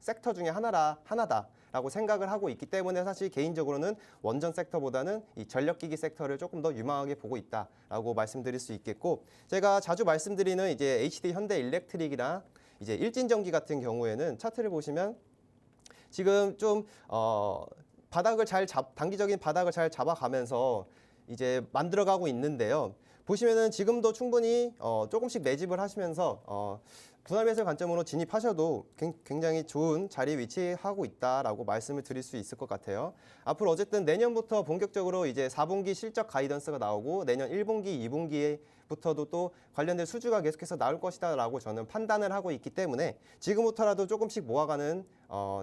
섹터 중에 하나다라고 생각을 하고 있기 때문에 사실 개인적으로는 원전 섹터보다는 이 전력기기 섹터를 조금 더 유망하게 보고 있다라고 말씀드릴 수 있겠고, 제가 자주 말씀드리는 이제 HD 현대일렉트릭이나 이제 일진전기 같은 경우에는 차트를 보시면 지금 좀 단기적인 바닥을 잘 잡아가면서 이제 만들어가고 있는데요. 보시면은 지금도 충분히 조금씩 매집을 하시면서 분할 매수 관점으로 진입하셔도 굉장히 좋은 자리에 위치하고 있다라고 말씀을 드릴 수 있을 것 같아요. 앞으로 어쨌든 내년부터 본격적으로 이제 4분기 실적 가이던스가 나오고 내년 1분기, 2분기부터도 또 관련된 수주가 계속해서 나올 것이다라고 저는 판단을 하고 있기 때문에 지금부터라도 조금씩 모아가는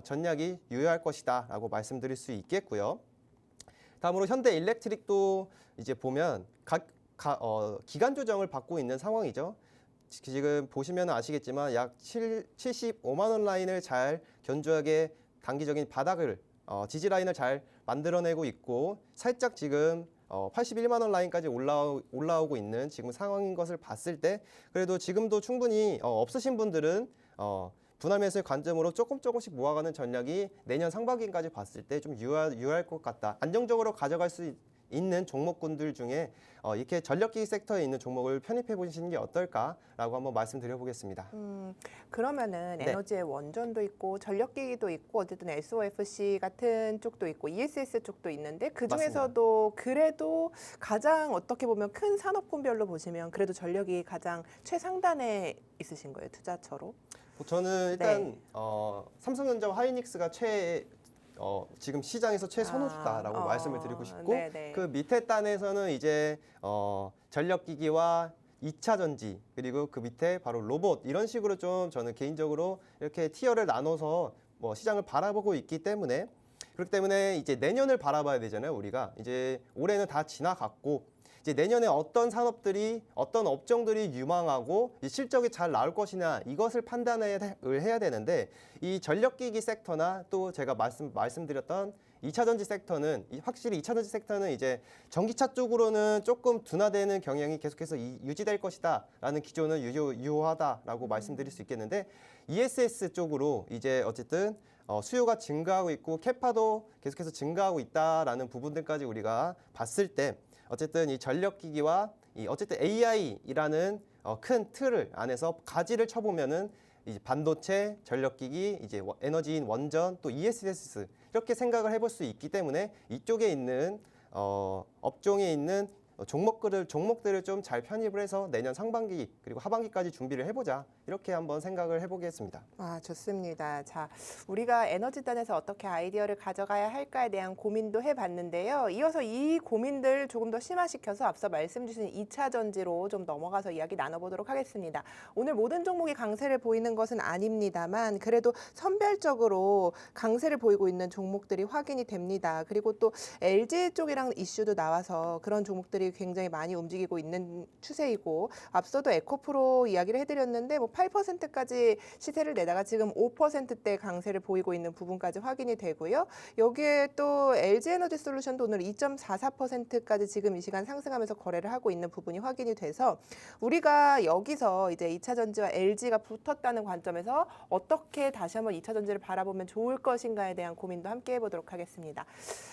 전략이 유효할 것이다라고 말씀드릴 수 있겠고요. 다음으로 현대일렉트릭도 이제 보면 기간 조정을 받고 있는 상황이죠. 지금 보시면 아시겠지만 약 75만 원 라인을 잘 견조하게 단기적인 바닥을 지지 라인을 잘 만들어내고 있고 살짝 지금 81만 원 라인까지 올라오고 있는 지금 상황인 것을 봤을 때 그래도 지금도 충분히 없으신 분들은 분할 매수의 관점으로 조금씩 모아가는 전략이 내년 상반기까지 봤을 때 좀 유효할 것 같다. 안정적으로 가져갈 수 있는 종목군들 중에 이렇게 전력기기 섹터에 있는 종목을 편입해 보시는 게 어떨까라고 한번 말씀드려 보겠습니다. 그러면은 네. 에너지의 원전도 있고 전력기기도 있고 어쨌든 SOFC 같은 쪽도 있고 ESS 쪽도 있는데 그 중에서도 그래도 가장 어떻게 보면 큰 산업군별로 보시면 그래도 전력이 가장 최상단에 있으신 거예요, 투자처로? 저는 일단 네. 삼성전자와 하이닉스가 지금 시장에서 최선호주다라고 말씀을 드리고 싶고 네네. 그 밑에 단에서는 이제 전력기기와 2차 전지 그리고 그 밑에 바로 로봇 이런 식으로 좀 저는 개인적으로 이렇게 티어를 나눠서 시장을 바라보고 있기 때문에 그렇기 때문에 이제 내년을 바라봐야 되잖아요. 우리가 이제 올해는 다 지나갔고 이제 내년에 어떤 산업들이 어떤 업종들이 유망하고 실적이 잘 나올 것이냐 이것을 판단을 해야 되는데 이 전력기기 섹터나 또 제가 말씀드렸던 2차 전지 섹터는 확실히 2차 전지 섹터는 이제 전기차 쪽으로는 조금 둔화되는 경향이 계속해서 유지될 것이다라는 기조는 유효하다라고 말씀드릴 수 있겠는데 ESS 쪽으로 이제 어쨌든 수요가 증가하고 있고 캐파도 계속해서 증가하고 있다라는 부분들까지 우리가 봤을 때 어쨌든 이 전력기기와 어쨌든 AI라는 큰 틀을 안에서 가지를 쳐보면은 이제 반도체, 전력기기, 이제 에너지인 원전, 또 ESS 이렇게 생각을 해볼 수 있기 때문에 이쪽에 있는 업종에 있는 종목들을 좀 잘 편입을 해서 내년 상반기 그리고 하반기까지 준비를 해보자 이렇게 한번 생각을 해보겠습니다. 좋습니다. 자, 우리가 에너지단에서 어떻게 아이디어를 가져가야 할까에 대한 고민도 해봤는데요. 이어서 이 고민들 조금 더 심화시켜서 앞서 말씀 주신 2차 전지로 좀 넘어가서 이야기 나눠보도록 하겠습니다. 오늘 모든 종목이 강세를 보이는 것은 아닙니다만 그래도 선별적으로 강세를 보이고 있는 종목들이 확인이 됩니다. 그리고 또 LG 쪽이랑 이슈도 나와서 그런 종목들이 굉장히 많이 움직이고 있는 추세이고 앞서도 에코프로 이야기를 해드렸는데 8%까지 시세를 내다가 지금 5%대 강세를 보이고 있는 부분까지 확인이 되고요. 여기에 또 LG에너지솔루션도 오늘 2.44%까지 지금 이 시간 상승하면서 거래를 하고 있는 부분이 확인이 돼서 우리가 여기서 이제 2차 전지와 LG가 붙었다는 관점에서 어떻게 다시 한번 2차 전지를 바라보면 좋을 것인가에 대한 고민도 함께 해보도록 하겠습니다.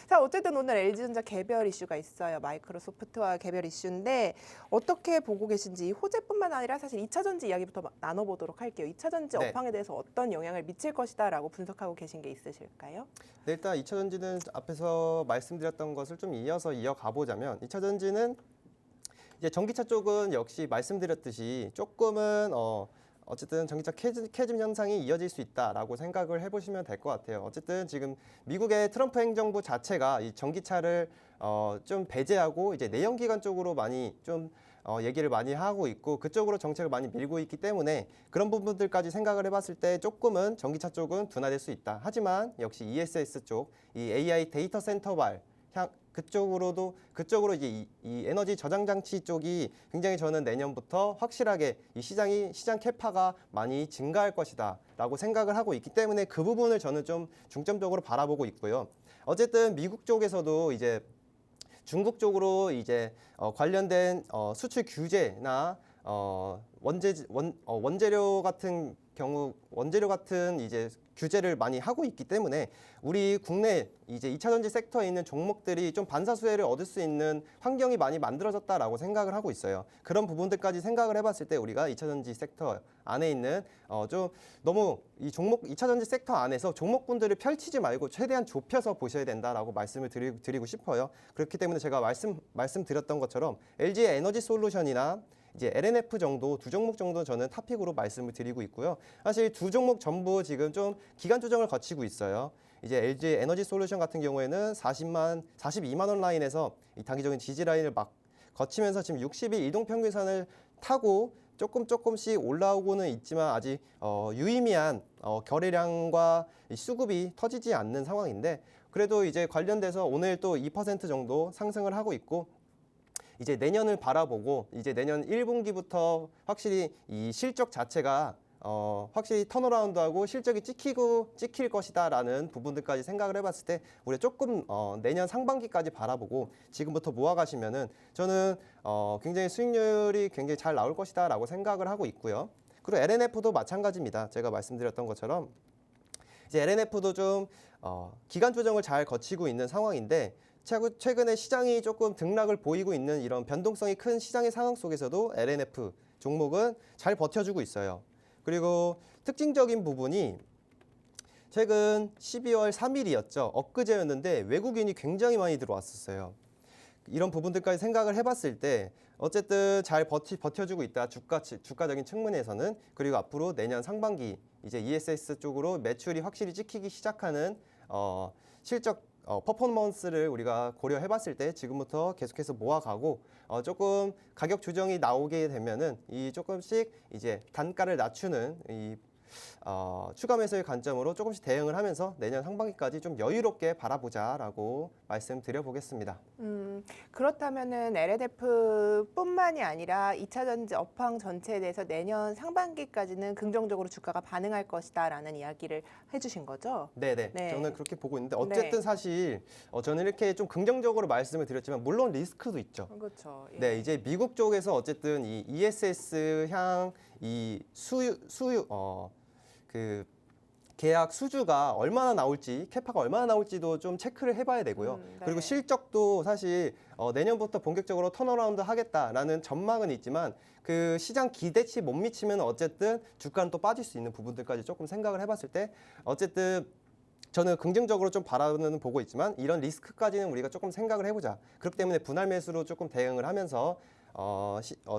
자, 어쨌든 오늘 LG전자 개별 이슈가 있어요. 마이크로소프트와 개별 이슈인데 어떻게 보고 계신지 이 호재뿐만 아니라 사실 2차 전지 이야기부터 나눠보도록 할게요. 2차 전지 네. 업황에 대해서 어떤 영향을 미칠 것이다라고 분석하고 계신 게 있으실까요? 네, 일단 2차 전지는 앞에서 말씀드렸던 것을 좀 이어가 보자면 2차 전지는 이제 전기차 쪽은 역시 말씀드렸듯이 조금은 어쨌든 전기차 캐즘 현상이 이어질 수 있다라고 생각을 해보시면 될 것 같아요. 어쨌든 지금 미국의 트럼프 행정부 자체가 이 전기차를 좀 배제하고 이제 내연기관 쪽으로 많이 좀 얘기를 많이 하고 있고 그쪽으로 정책을 많이 밀고 있기 때문에 그런 부분들까지 생각을 해봤을 때 조금은 전기차 쪽은 둔화될 수 있다. 하지만 역시 ESS 쪽, 이 AI 데이터 센터발 그쪽으로 이제 이 에너지 저장 장치 쪽이 굉장히 저는 내년부터 확실하게 이 시장 캐파가 많이 증가할 것이다라고 생각을 하고 있기 때문에 그 부분을 저는 좀 중점적으로 바라보고 있고요. 어쨌든 미국 쪽에서도 이제 중국 쪽으로 이제 관련된 수출 규제나 원재료 같은 이제 규제를 많이 하고 있기 때문에 우리 국내 이제 2차 전지 섹터에 있는 종목들이 좀 반사수혜를 얻을 수 있는 환경이 많이 만들어졌다라고 생각을 하고 있어요. 그런 부분들까지 생각을 해봤을 때 우리가 2차 전지 섹터 안에 있는 좀 너무 이 2차 전지 섹터 안에서 종목군들을 펼치지 말고 최대한 좁혀서 보셔야 된다라고 말씀을 드리고 싶어요. 그렇기 때문에 제가 말씀드렸던 것처럼 LG 에너지 솔루션이나 이제 LNF 정도 두 종목 정도 저는 탑픽으로 말씀을 드리고 있고요. 사실 두 종목 전부 지금 좀 기간 조정을 거치고 있어요. 이제 LG 에너지 솔루션 같은 경우에는 42만 원 라인에서 이 단기적인 지지 라인을 막 거치면서 지금 60일 이동 평균선을 타고 조금씩 올라오고는 있지만 아직 유의미한 거래량과 이 수급이 터지지 않는 상황인데 그래도 이제 관련돼서 오늘 또 2% 정도 상승을 하고 있고 이제 내년을 바라보고 이제 내년 1분기부터 확실히 이 실적 자체가 확실히 턴어라운드하고 실적이 찍힐 것이다라는 부분들까지 생각을 해봤을 때 우리가 조금 내년 상반기까지 바라보고 지금부터 모아가시면은 저는 굉장히 수익률이 굉장히 잘 나올 것이다라고 생각을 하고 있고요. 그리고 LNF도 마찬가지입니다. 제가 말씀드렸던 것처럼 이제 LNF도 좀 기간 조정을 잘 거치고 있는 상황인데 최근에 시장이 조금 등락을 보이고 있는 이런 변동성이 큰 시장의 상황 속에서도 LNF 종목은 잘 버텨주고 있어요. 그리고 특징적인 부분이 최근 12월 3일이었죠. 엊그제였는데 외국인이 굉장히 많이 들어왔었어요. 이런 부분들까지 생각을 해봤을 때 어쨌든 잘 버텨주고 있다. 주가적인 측면에서는. 그리고 앞으로 내년 상반기 이제 ESS 쪽으로 매출이 확실히 찍히기 시작하는 실적 퍼포먼스를 우리가 고려해봤을 때 지금부터 계속해서 모아가고 조금 가격 조정이 나오게 되면은 이 조금씩 이제 단가를 낮추는 이 추가 매수의 관점으로 조금씩 대응을 하면서 내년 상반기까지 좀 여유롭게 바라보자라고 말씀드려 보겠습니다. 그렇다면은 LNF뿐만이 아니라 2차 전지 업황 전체에 대해서 내년 상반기까지는 긍정적으로 주가가 반응할 것이다라는 이야기를 해주신 거죠? 네네. 네. 저는 그렇게 보고 있는데 어쨌든 네. 사실 저는 이렇게 좀 긍정적으로 말씀을 드렸지만 물론 리스크도 있죠. 그렇죠. 예. 네, 이제 미국 쪽에서 어쨌든 이 ESS 향 이 그 계약 수주가 얼마나 나올지, 캐파가 얼마나 나올지도 좀 체크를 해봐야 되고요. 네. 그리고 실적도 사실 내년부터 본격적으로 턴어라운드 하겠다라는 전망은 있지만 그 시장 기대치 못 미치면 어쨌든 주가는 또 빠질 수 있는 부분들까지 조금 생각을 해봤을 때 어쨌든 저는 긍정적으로 좀 바라보는 보고 있지만 이런 리스크까지는 우리가 조금 생각을 해보자. 그렇기 때문에 분할 매수로 조금 대응을 하면서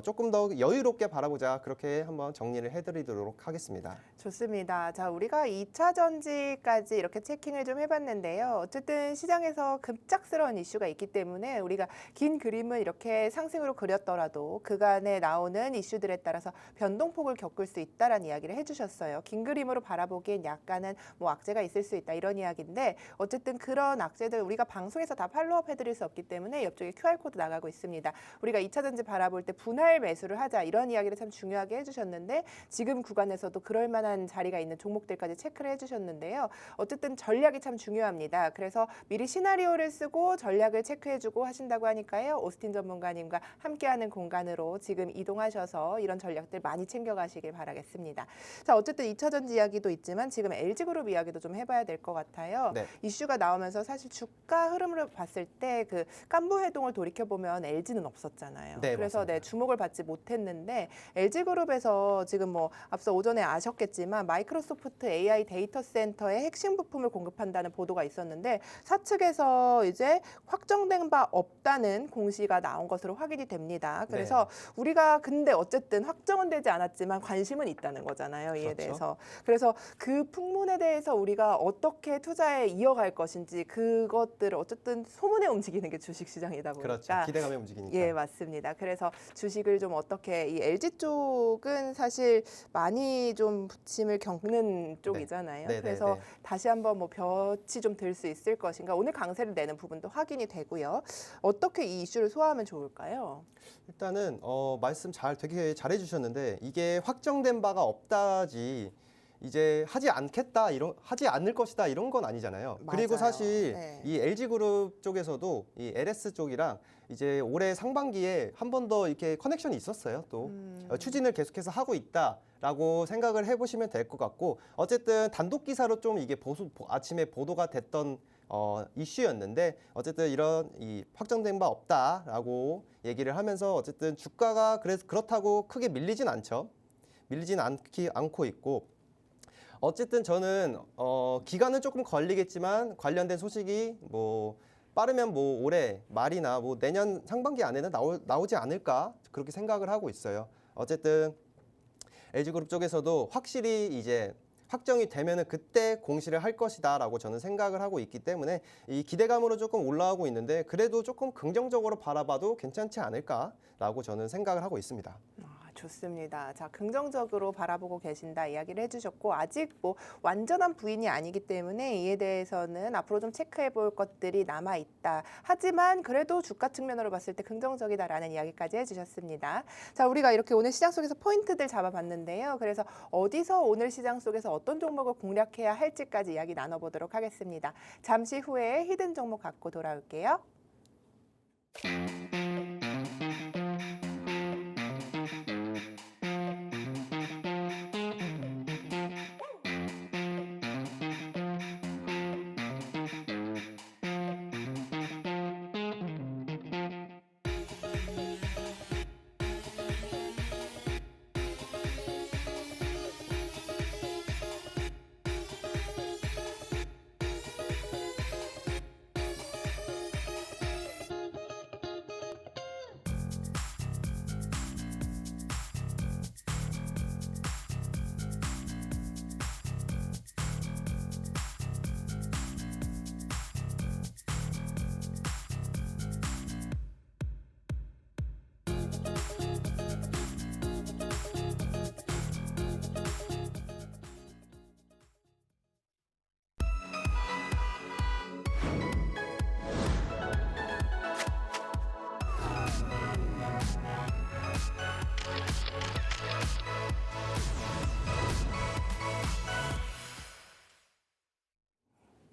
조금 더 여유롭게 바라보자. 그렇게 한번 정리를 해드리도록 하겠습니다. 좋습니다. 자, 우리가 2차 전지까지 이렇게 체킹을 좀 해봤는데요. 어쨌든 시장에서 급작스러운 이슈가 있기 때문에 우리가 긴 그림을 이렇게 상승으로 그렸더라도 그간에 나오는 이슈들에 따라서 변동폭을 겪을 수 있다라는 이야기를 해주셨어요. 긴 그림으로 바라보기엔 약간은 뭐 악재가 있을 수 있다 이런 이야기인데 어쨌든 그런 악재들 우리가 방송에서 다 팔로업 해드릴 수 없기 때문에 옆쪽에 QR코드 나가고 있습니다. 우리가 2차 전지 바라볼 때 분할 매수를 하자 이런 이야기를 참 중요하게 해주셨는데 지금 구간에서도 그럴 만한 자리가 있는 종목들까지 체크를 해주셨는데요. 어쨌든 전략이 참 중요합니다. 그래서 미리 시나리오를 쓰고 전략을 체크해주고 하신다고 하니까요. 오스틴 전문가님과 함께하는 공간으로 지금 이동하셔서 이런 전략들 많이 챙겨가시길 바라겠습니다. 자, 어쨌든 2차 전지 이야기도 있지만 지금 LG그룹 이야기도 좀 해봐야 될 것 같아요. 네. 이슈가 나오면서 사실 주가 흐름을 봤을 때 그 깐부 회동을 돌이켜보면 LG는 없었잖아요. 네, 그래서 맞습니다. 주목을 받지 못했는데 LG그룹에서 지금 뭐 앞서 오전에 아셨겠지만 마이크로소프트 AI 데이터 센터의 핵심 부품을 공급한다는 보도가 있었는데 사측에서 이제 확정된 바 없다는 공시가 나온 것으로 확인이 됩니다. 그래서 우리가 근데 어쨌든 확정은 되지 않았지만 관심은 있다는 거잖아요. 이에 그렇죠. 대해서. 그래서 그 풍문에 대해서 우리가 어떻게 투자에 이어갈 것인지 그것들을 어쨌든 소문에 움직이는 게 주식시장이다 보니까 그렇죠. 기대감에 움직이니까. 예, 맞습니다. 그래서 주식을 좀 어떻게 이 LG 쪽은 사실 많이 좀 부침을 겪는 쪽이잖아요. 네, 네, 그래서 네. 다시 한번 뭐 볕이 좀 들 수 있을 것인가 오늘 강세를 내는 부분도 확인이 되고요. 어떻게 이 이슈를 소화하면 좋을까요? 일단은 말씀 되게 잘해 주셨는데 이게 확정된 바가 없다지 이제 하지 않을 것이다 이런 건 아니잖아요. 그리고 맞아요. 사실 네. 이 LG그룹 쪽에서도 이 LS 쪽이랑 이제 올해 상반기에 한 번 더 이렇게 커넥션이 있었어요. 또 추진을 계속해서 하고 있다라고 생각을 해보시면 될 것 같고 어쨌든 단독 기사로 좀 이게 아침에 보도가 됐던 이슈였는데 어쨌든 이런 이 확정된 바 없다라고 얘기를 하면서 어쨌든 주가가 그렇다고 크게 밀리진 않죠. 밀리진 않고 있고 어쨌든 저는 기간은 조금 걸리겠지만 관련된 소식이 뭐 빠르면 뭐 올해 말이나 뭐 내년 상반기 안에는 나오지 않을까 그렇게 생각을 하고 있어요. 어쨌든 LG그룹 쪽에서도 확실히 이제 확정이 되면은 그때 공시를 할 것이다라고 저는 생각을 하고 있기 때문에 이 기대감으로 조금 올라가고 있는데 그래도 조금 긍정적으로 바라봐도 괜찮지 않을까라고 저는 생각을 하고 있습니다. 좋습니다. 자, 긍정적으로 바라보고 계신다 이야기를 해주셨고 아직 뭐 완전한 부인이 아니기 때문에 이에 대해서는 앞으로 좀 체크해 볼 것들이 남아 있다. 하지만 그래도 주가 측면으로 봤을 때 긍정적이다라는 이야기까지 해주셨습니다. 자, 우리가 이렇게 오늘 시장 속에서 포인트들 잡아봤는데요. 그래서 어디서 오늘 시장 속에서 어떤 종목을 공략해야 할지까지 이야기 나눠보도록 하겠습니다. 잠시 후에 히든 종목 갖고 돌아올게요.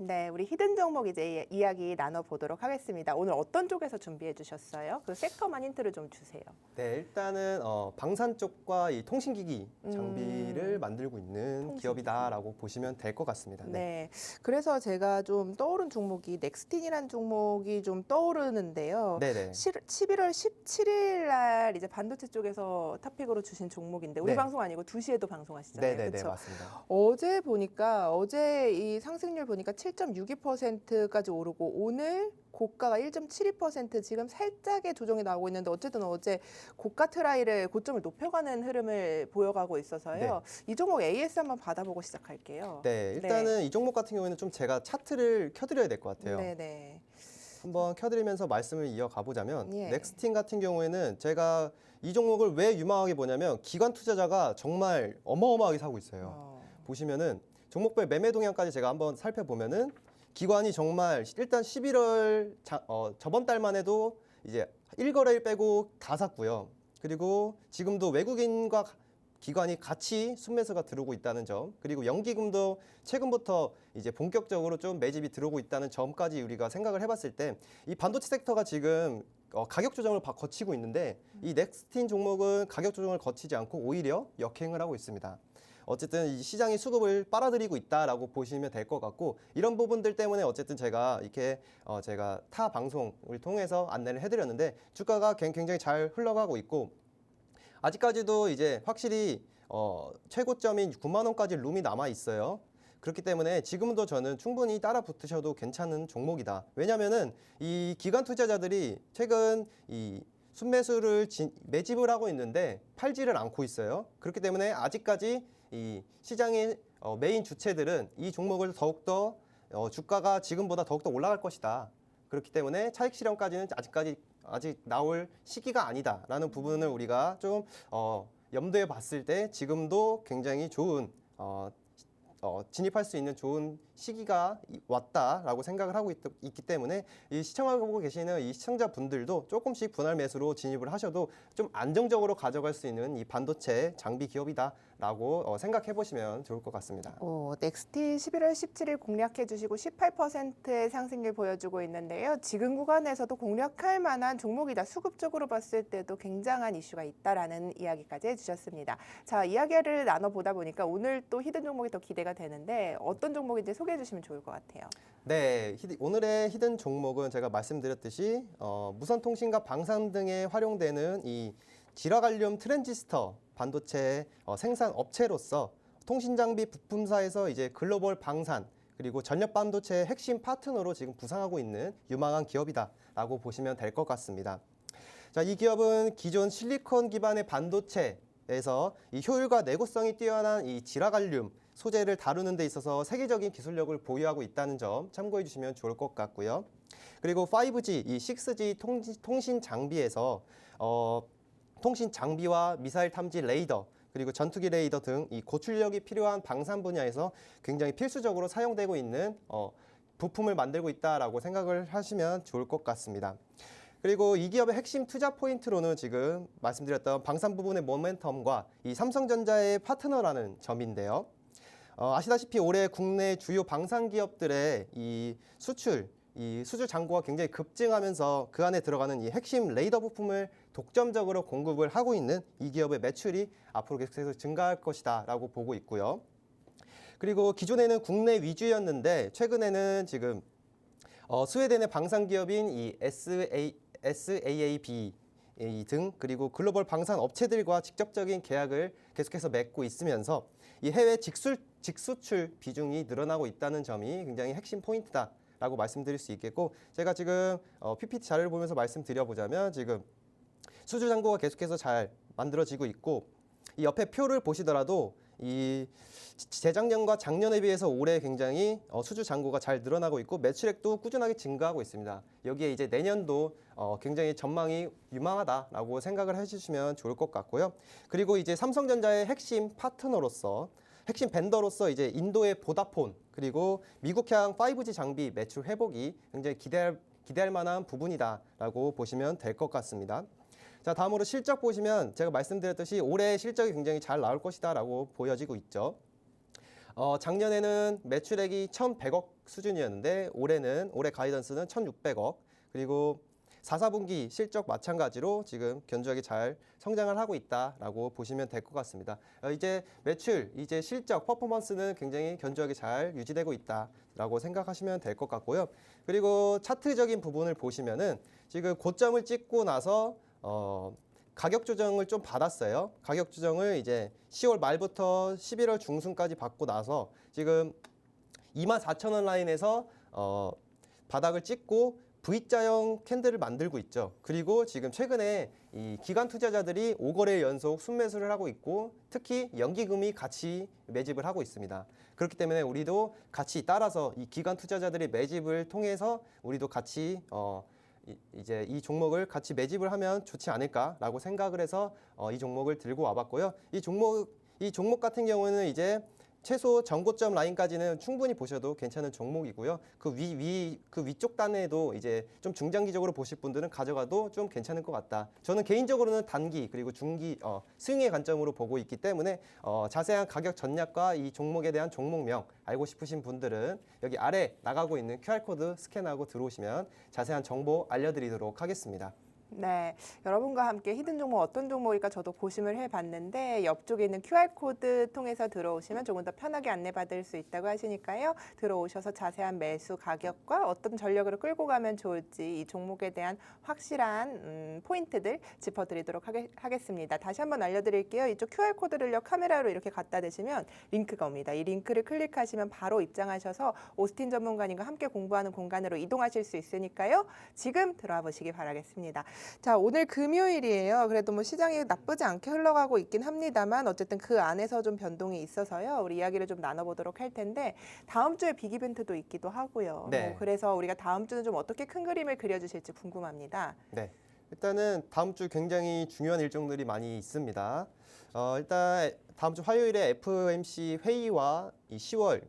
네, 우리 히든 종목 이제 이야기 나눠보도록 하겠습니다. 오늘 어떤 쪽에서 준비해 주셨어요? 그 섹터만 힌트를 좀 주세요. 네, 일단은 방산 쪽과 이 통신기기 장비를 만들고 있는 통신기기. 기업이다라고 보시면 될 것 같습니다. 네, 그래서 제가 좀 떠오른 종목이 넥스틴이라는 종목이 좀 떠오르는데요. 네네. 11월 17일 날 이제 반도체 쪽에서 탑픽으로 주신 종목인데 우리 네. 방송 아니고 2시에도 방송하시잖아요. 네네네, 그렇죠? 맞습니다. 어제 이 상승률 보니까 7.62%까지 오르고 오늘 고가가 1.72% 지금 살짝의 조정이 나오고 있는데 어쨌든 어제 고가 트라이를 고점을 높여가는 흐름을 보여가고 있어서요. 이 종목 AS 한번 받아보고 시작할게요. 네, 일단은 이 종목 같은 경우에는 좀 제가 차트를 켜드려야 될 것 같아요. 네네. 한번 켜드리면서 말씀을 이어가 보자면 예. 넥스틴 같은 경우에는 제가 이 종목을 왜 유망하게 보냐면 기관 투자자가 정말 어마어마하게 사고 있어요. 보시면은 종목별 매매 동향까지 제가 한번 살펴보면은 기관이 정말 일단 11월 저번 달만 해도 이제 1거래일 빼고 다 샀고요. 그리고 지금도 외국인과 기관이 같이 순매수가 들어오고 있다는 점, 그리고 연기금도 최근부터 이제 본격적으로 좀 매집이 들어오고 있다는 점까지 우리가 생각을 해봤을 때 이 반도체 섹터가 지금 가격 조정을 거치고 있는데 이 넥스틴 종목은 가격 조정을 거치지 않고 오히려 역행을 하고 있습니다. 어쨌든 이 시장이 수급을 빨아들이고 있다라고 보시면 될 것 같고 이런 부분들 때문에 어쨌든 제가 이렇게 제가 타 방송을 통해서 안내를 해드렸는데 주가가 굉장히 잘 흘러가고 있고 아직까지도 이제 확실히 최고점인 9만 원까지 룸이 남아 있어요. 그렇기 때문에 지금도 저는 충분히 따라 붙으셔도 괜찮은 종목이다. 왜냐면은 이 기관 투자자들이 최근 이 순매수를 매집을 하고 있는데 팔지를 않고 있어요. 그렇기 때문에 아직까지 이 시장의 메인 주체들은 이 종목을 더욱더 주가가 지금보다 더욱더 올라갈 것이다. 그렇기 때문에 차익 실현까지는 아직 나올 시기가 아니다라는 부분을 우리가 좀 염두에 봤을 때 지금도 굉장히 좋은 진입할 수 있는 좋은 시기가 왔다라고 생각을 하고 있기 때문에 이 시청하고 계시는 이 시청자분들도 조금씩 분할 매수로 진입을 하셔도 좀 안정적으로 가져갈 수 있는 이 반도체 장비 기업이다라고 생각해 보시면 좋을 것 같습니다. 넥스틴 11월 17일 공략해 주시고 18%의 상승률 보여주고 있는데요. 지금 구간에서도 공략할 만한 종목이다. 수급적으로 봤을 때도 굉장한 이슈가 있다라는 이야기까지 해주셨습니다. 자, 이야기를 나눠보다 보니까 오늘 또 히든 종목이 더 기대가 되는데 어떤 종목인지 소개해 주시면 좋을 것 같아요. 네, 오늘의 히든 종목은 제가 말씀드렸듯이 무선통신과 방산 등에 활용되는 이 지라갈륨 트랜지스터 반도체 생산 업체로서 통신장비 부품사에서 이제 글로벌 방산 그리고 전력 반도체의 핵심 파트너로 지금 부상하고 있는 유망한 기업이다라고 보시면 될 것 같습니다. 자, 이 기업은 기존 실리콘 기반의 반도체에서 이 효율과 내구성이 뛰어난 이 지라갈륨 소재를 다루는 데 있어서 세계적인 기술력을 보유하고 있다는 점 참고해 주시면 좋을 것 같고요. 그리고 5G, 이 6G 통신 장비에서 통신 장비와 미사일 탐지 레이더 그리고 전투기 레이더 등 이 고출력이 필요한 방산 분야에서 굉장히 필수적으로 사용되고 있는 부품을 만들고 있다라고 생각을 하시면 좋을 것 같습니다. 그리고 이 기업의 핵심 투자 포인트로는 지금 말씀드렸던 방산 부분의 모멘텀과 이 삼성전자의 파트너라는 점인데요. 아시다시피 올해 국내 주요 방산 기업들의 이 수출 잔고가 굉장히 급증하면서 그 안에 들어가는 이 핵심 레이더 부품을 독점적으로 공급을 하고 있는 이 기업의 매출이 앞으로 계속해서 증가할 것이다라고 보고 있고요. 그리고 기존에는 국내 위주였는데 최근에는 지금 스웨덴의 방산 기업인 이 SAAB 등 그리고 글로벌 방산 업체들과 직접적인 계약을 계속해서 맺고 있으면서 이 해외 직수출 비중이 늘어나고 있다는 점이 굉장히 핵심 포인트다라고 말씀드릴 수 있겠고, 제가 지금 PPT 자료를 보면서 말씀드려보자면 지금 수주 잔고가 계속해서 잘 만들어지고 있고, 이 옆에 표를 보시더라도 이 재작년과 작년에 비해서 올해 굉장히 수주 잔고가 잘 늘어나고 있고 매출액도 꾸준하게 증가하고 있습니다. 여기에 이제 내년도 굉장히 전망이 유망하다라고 생각을 해주시면 좋을 것 같고요. 그리고 이제 삼성전자의 핵심 파트너로서 핵심 벤더로서 이제 인도의 보다폰 그리고 미국향 5G 장비 매출 회복이 굉장히 기대할 만한 부분이다라고 보시면 될 것 같습니다. 자, 다음으로 실적 보시면 제가 말씀드렸듯이 올해 실적이 굉장히 잘 나올 것이다라고 보여지고 있죠. 작년에는 매출액이 1,100억 수준이었는데 올해 가이던스는 1,600억, 그리고 4, 4분기 실적 마찬가지로 지금 견조하게 잘 성장을 하고 있다라고 보시면 될 것 같습니다. 이제 매출, 이제 실적, 퍼포먼스는 굉장히 견조하게 잘 유지되고 있다라고 생각하시면 될 것 같고요. 그리고 차트적인 부분을 보시면은 지금 고점을 찍고 나서 가격 조정을 좀 받았어요. 가격 조정을 이제 10월 말부터 11월 중순까지 받고 나서 지금 24,000원 라인에서 바닥을 찍고 V자형 캔들을 만들고 있죠. 그리고 지금 최근에 이 기관 투자자들이 5거래 연속 순매수를 하고 있고 특히 연기금이 같이 매집을 하고 있습니다. 그렇기 때문에 우리도 같이 따라서 이 기관 투자자들의 매집을 통해서 우리도 같이 이제 이 종목을 같이 매집을 하면 좋지 않을까라고 생각을 해서 이 종목을 들고 와봤고요. 이 종목 같은 경우는 이제 최소 전고점 라인까지는 충분히 보셔도 괜찮은 종목이고요. 그 위쪽 단에도 이제 좀 중장기적으로 보실 분들은 가져가도 좀 괜찮을 것 같다. 저는 개인적으로는 단기 그리고 중기 스윙의 관점으로 보고 있기 때문에 자세한 가격 전략과 이 종목에 대한 종목명 알고 싶으신 분들은 여기 아래 나가고 있는 QR코드 스캔하고 들어오시면 자세한 정보 알려드리도록 하겠습니다. 네, 여러분과 함께 히든 종목 어떤 종목일까 저도 고심을 해봤는데 옆쪽에 있는 QR코드 통해서 들어오시면 조금 더 편하게 안내받을 수 있다고 하시니까요. 들어오셔서 자세한 매수 가격과 어떤 전략으로 끌고 가면 좋을지 이 종목에 대한 확실한 포인트들 짚어드리도록 하겠습니다. 다시 한번 알려드릴게요. 이쪽 QR코드를요 카메라로 이렇게 갖다 대시면 링크가 옵니다. 이 링크를 클릭하시면 바로 입장하셔서 오스틴 전문가님과 함께 공부하는 공간으로 이동하실 수 있으니까요. 지금 들어와 보시기 바라겠습니다. 자, 오늘 금요일이에요. 그래도 뭐 시장이 나쁘지 않게 흘러가고 있긴 합니다만 어쨌든 그 안에서 좀 변동이 있어서요. 우리 이야기를 좀 나눠보도록 할 텐데 다음 주에 빅 이벤트도 있기도 하고요. 네. 그래서 우리가 다음 주는 좀 어떻게 큰 그림을 그려주실지 궁금합니다. 네, 일단은 다음 주 굉장히 중요한 일정들이 많이 있습니다. 일단 다음 주 화요일에 FOMC 회의와 이 10월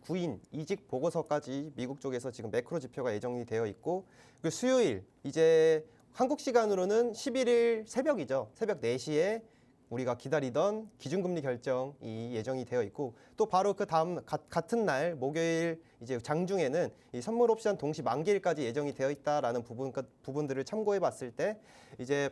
9인 이직 보고서까지 미국 쪽에서 지금 매크로 지표가 예정이 되어 있고, 그리고 수요일 이제 한국 시간으로는 11일 새벽이죠. 새벽 4시에 우리가 기다리던 기준금리 결정이 예정이 되어 있고, 또 바로 그 다음 같은 날 목요일 이제 장중에는 이 선물 옵션 동시 만기일까지 예정이 되어 있다라는 부분들을 참고해 봤을 때 이제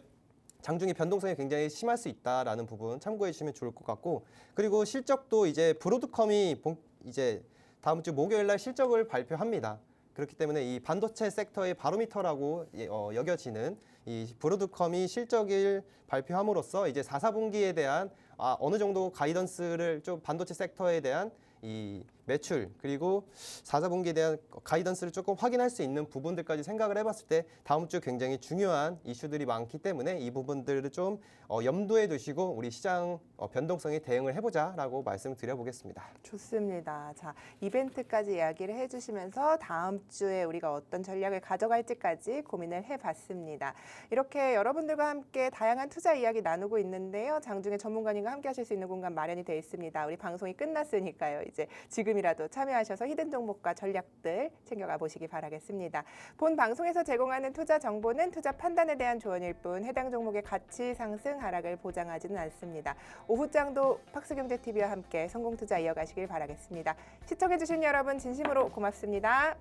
장중에 변동성이 굉장히 심할 수 있다라는 부분 참고해 주시면 좋을 것 같고, 그리고 실적도 이제 브로드컴이 이제 다음 주 목요일 날 실적을 발표합니다. 그렇기 때문에 이 반도체 섹터의 바로미터라고 여겨지는 이 브로드컴이 실적을 발표함으로써 이제 4, 4분기에 대한 어느 정도 가이던스를 좀 반도체 섹터에 대한 이 매출 그리고 4자분기에 대한 가이던스를 조금 확인할 수 있는 부분들까지 생각을 해봤을 때 다음 주 굉장히 중요한 이슈들이 많기 때문에 이 부분들을 좀 염두에 두시고 우리 시장 변동성에 대응을 해보자라고 말씀을 드려보겠습니다. 좋습니다. 자, 이벤트까지 이야기를 해주시면서 다음 주에 우리가 어떤 전략을 가져갈지까지 고민을 해봤습니다. 이렇게 여러분들과 함께 다양한 투자 이야기 나누고 있는데요. 장중에 전문가님과 함께 하실 수 있는 공간 마련이 되어 있습니다. 우리 방송이 끝났으니까요. 이제 지금이라도 참여하셔서 히든 종목과 전략들 챙겨가 보시기 바라겠습니다. 본 방송에서 제공하는 투자 정보는 투자 판단에 대한 조언일 뿐 해당 종목의 가치 상승 하락을 보장하지는 않습니다. 오후장도 팍스경제TV와 함께 성공투자 이어가시길 바라겠습니다. 시청해주신 여러분 진심으로 고맙습니다.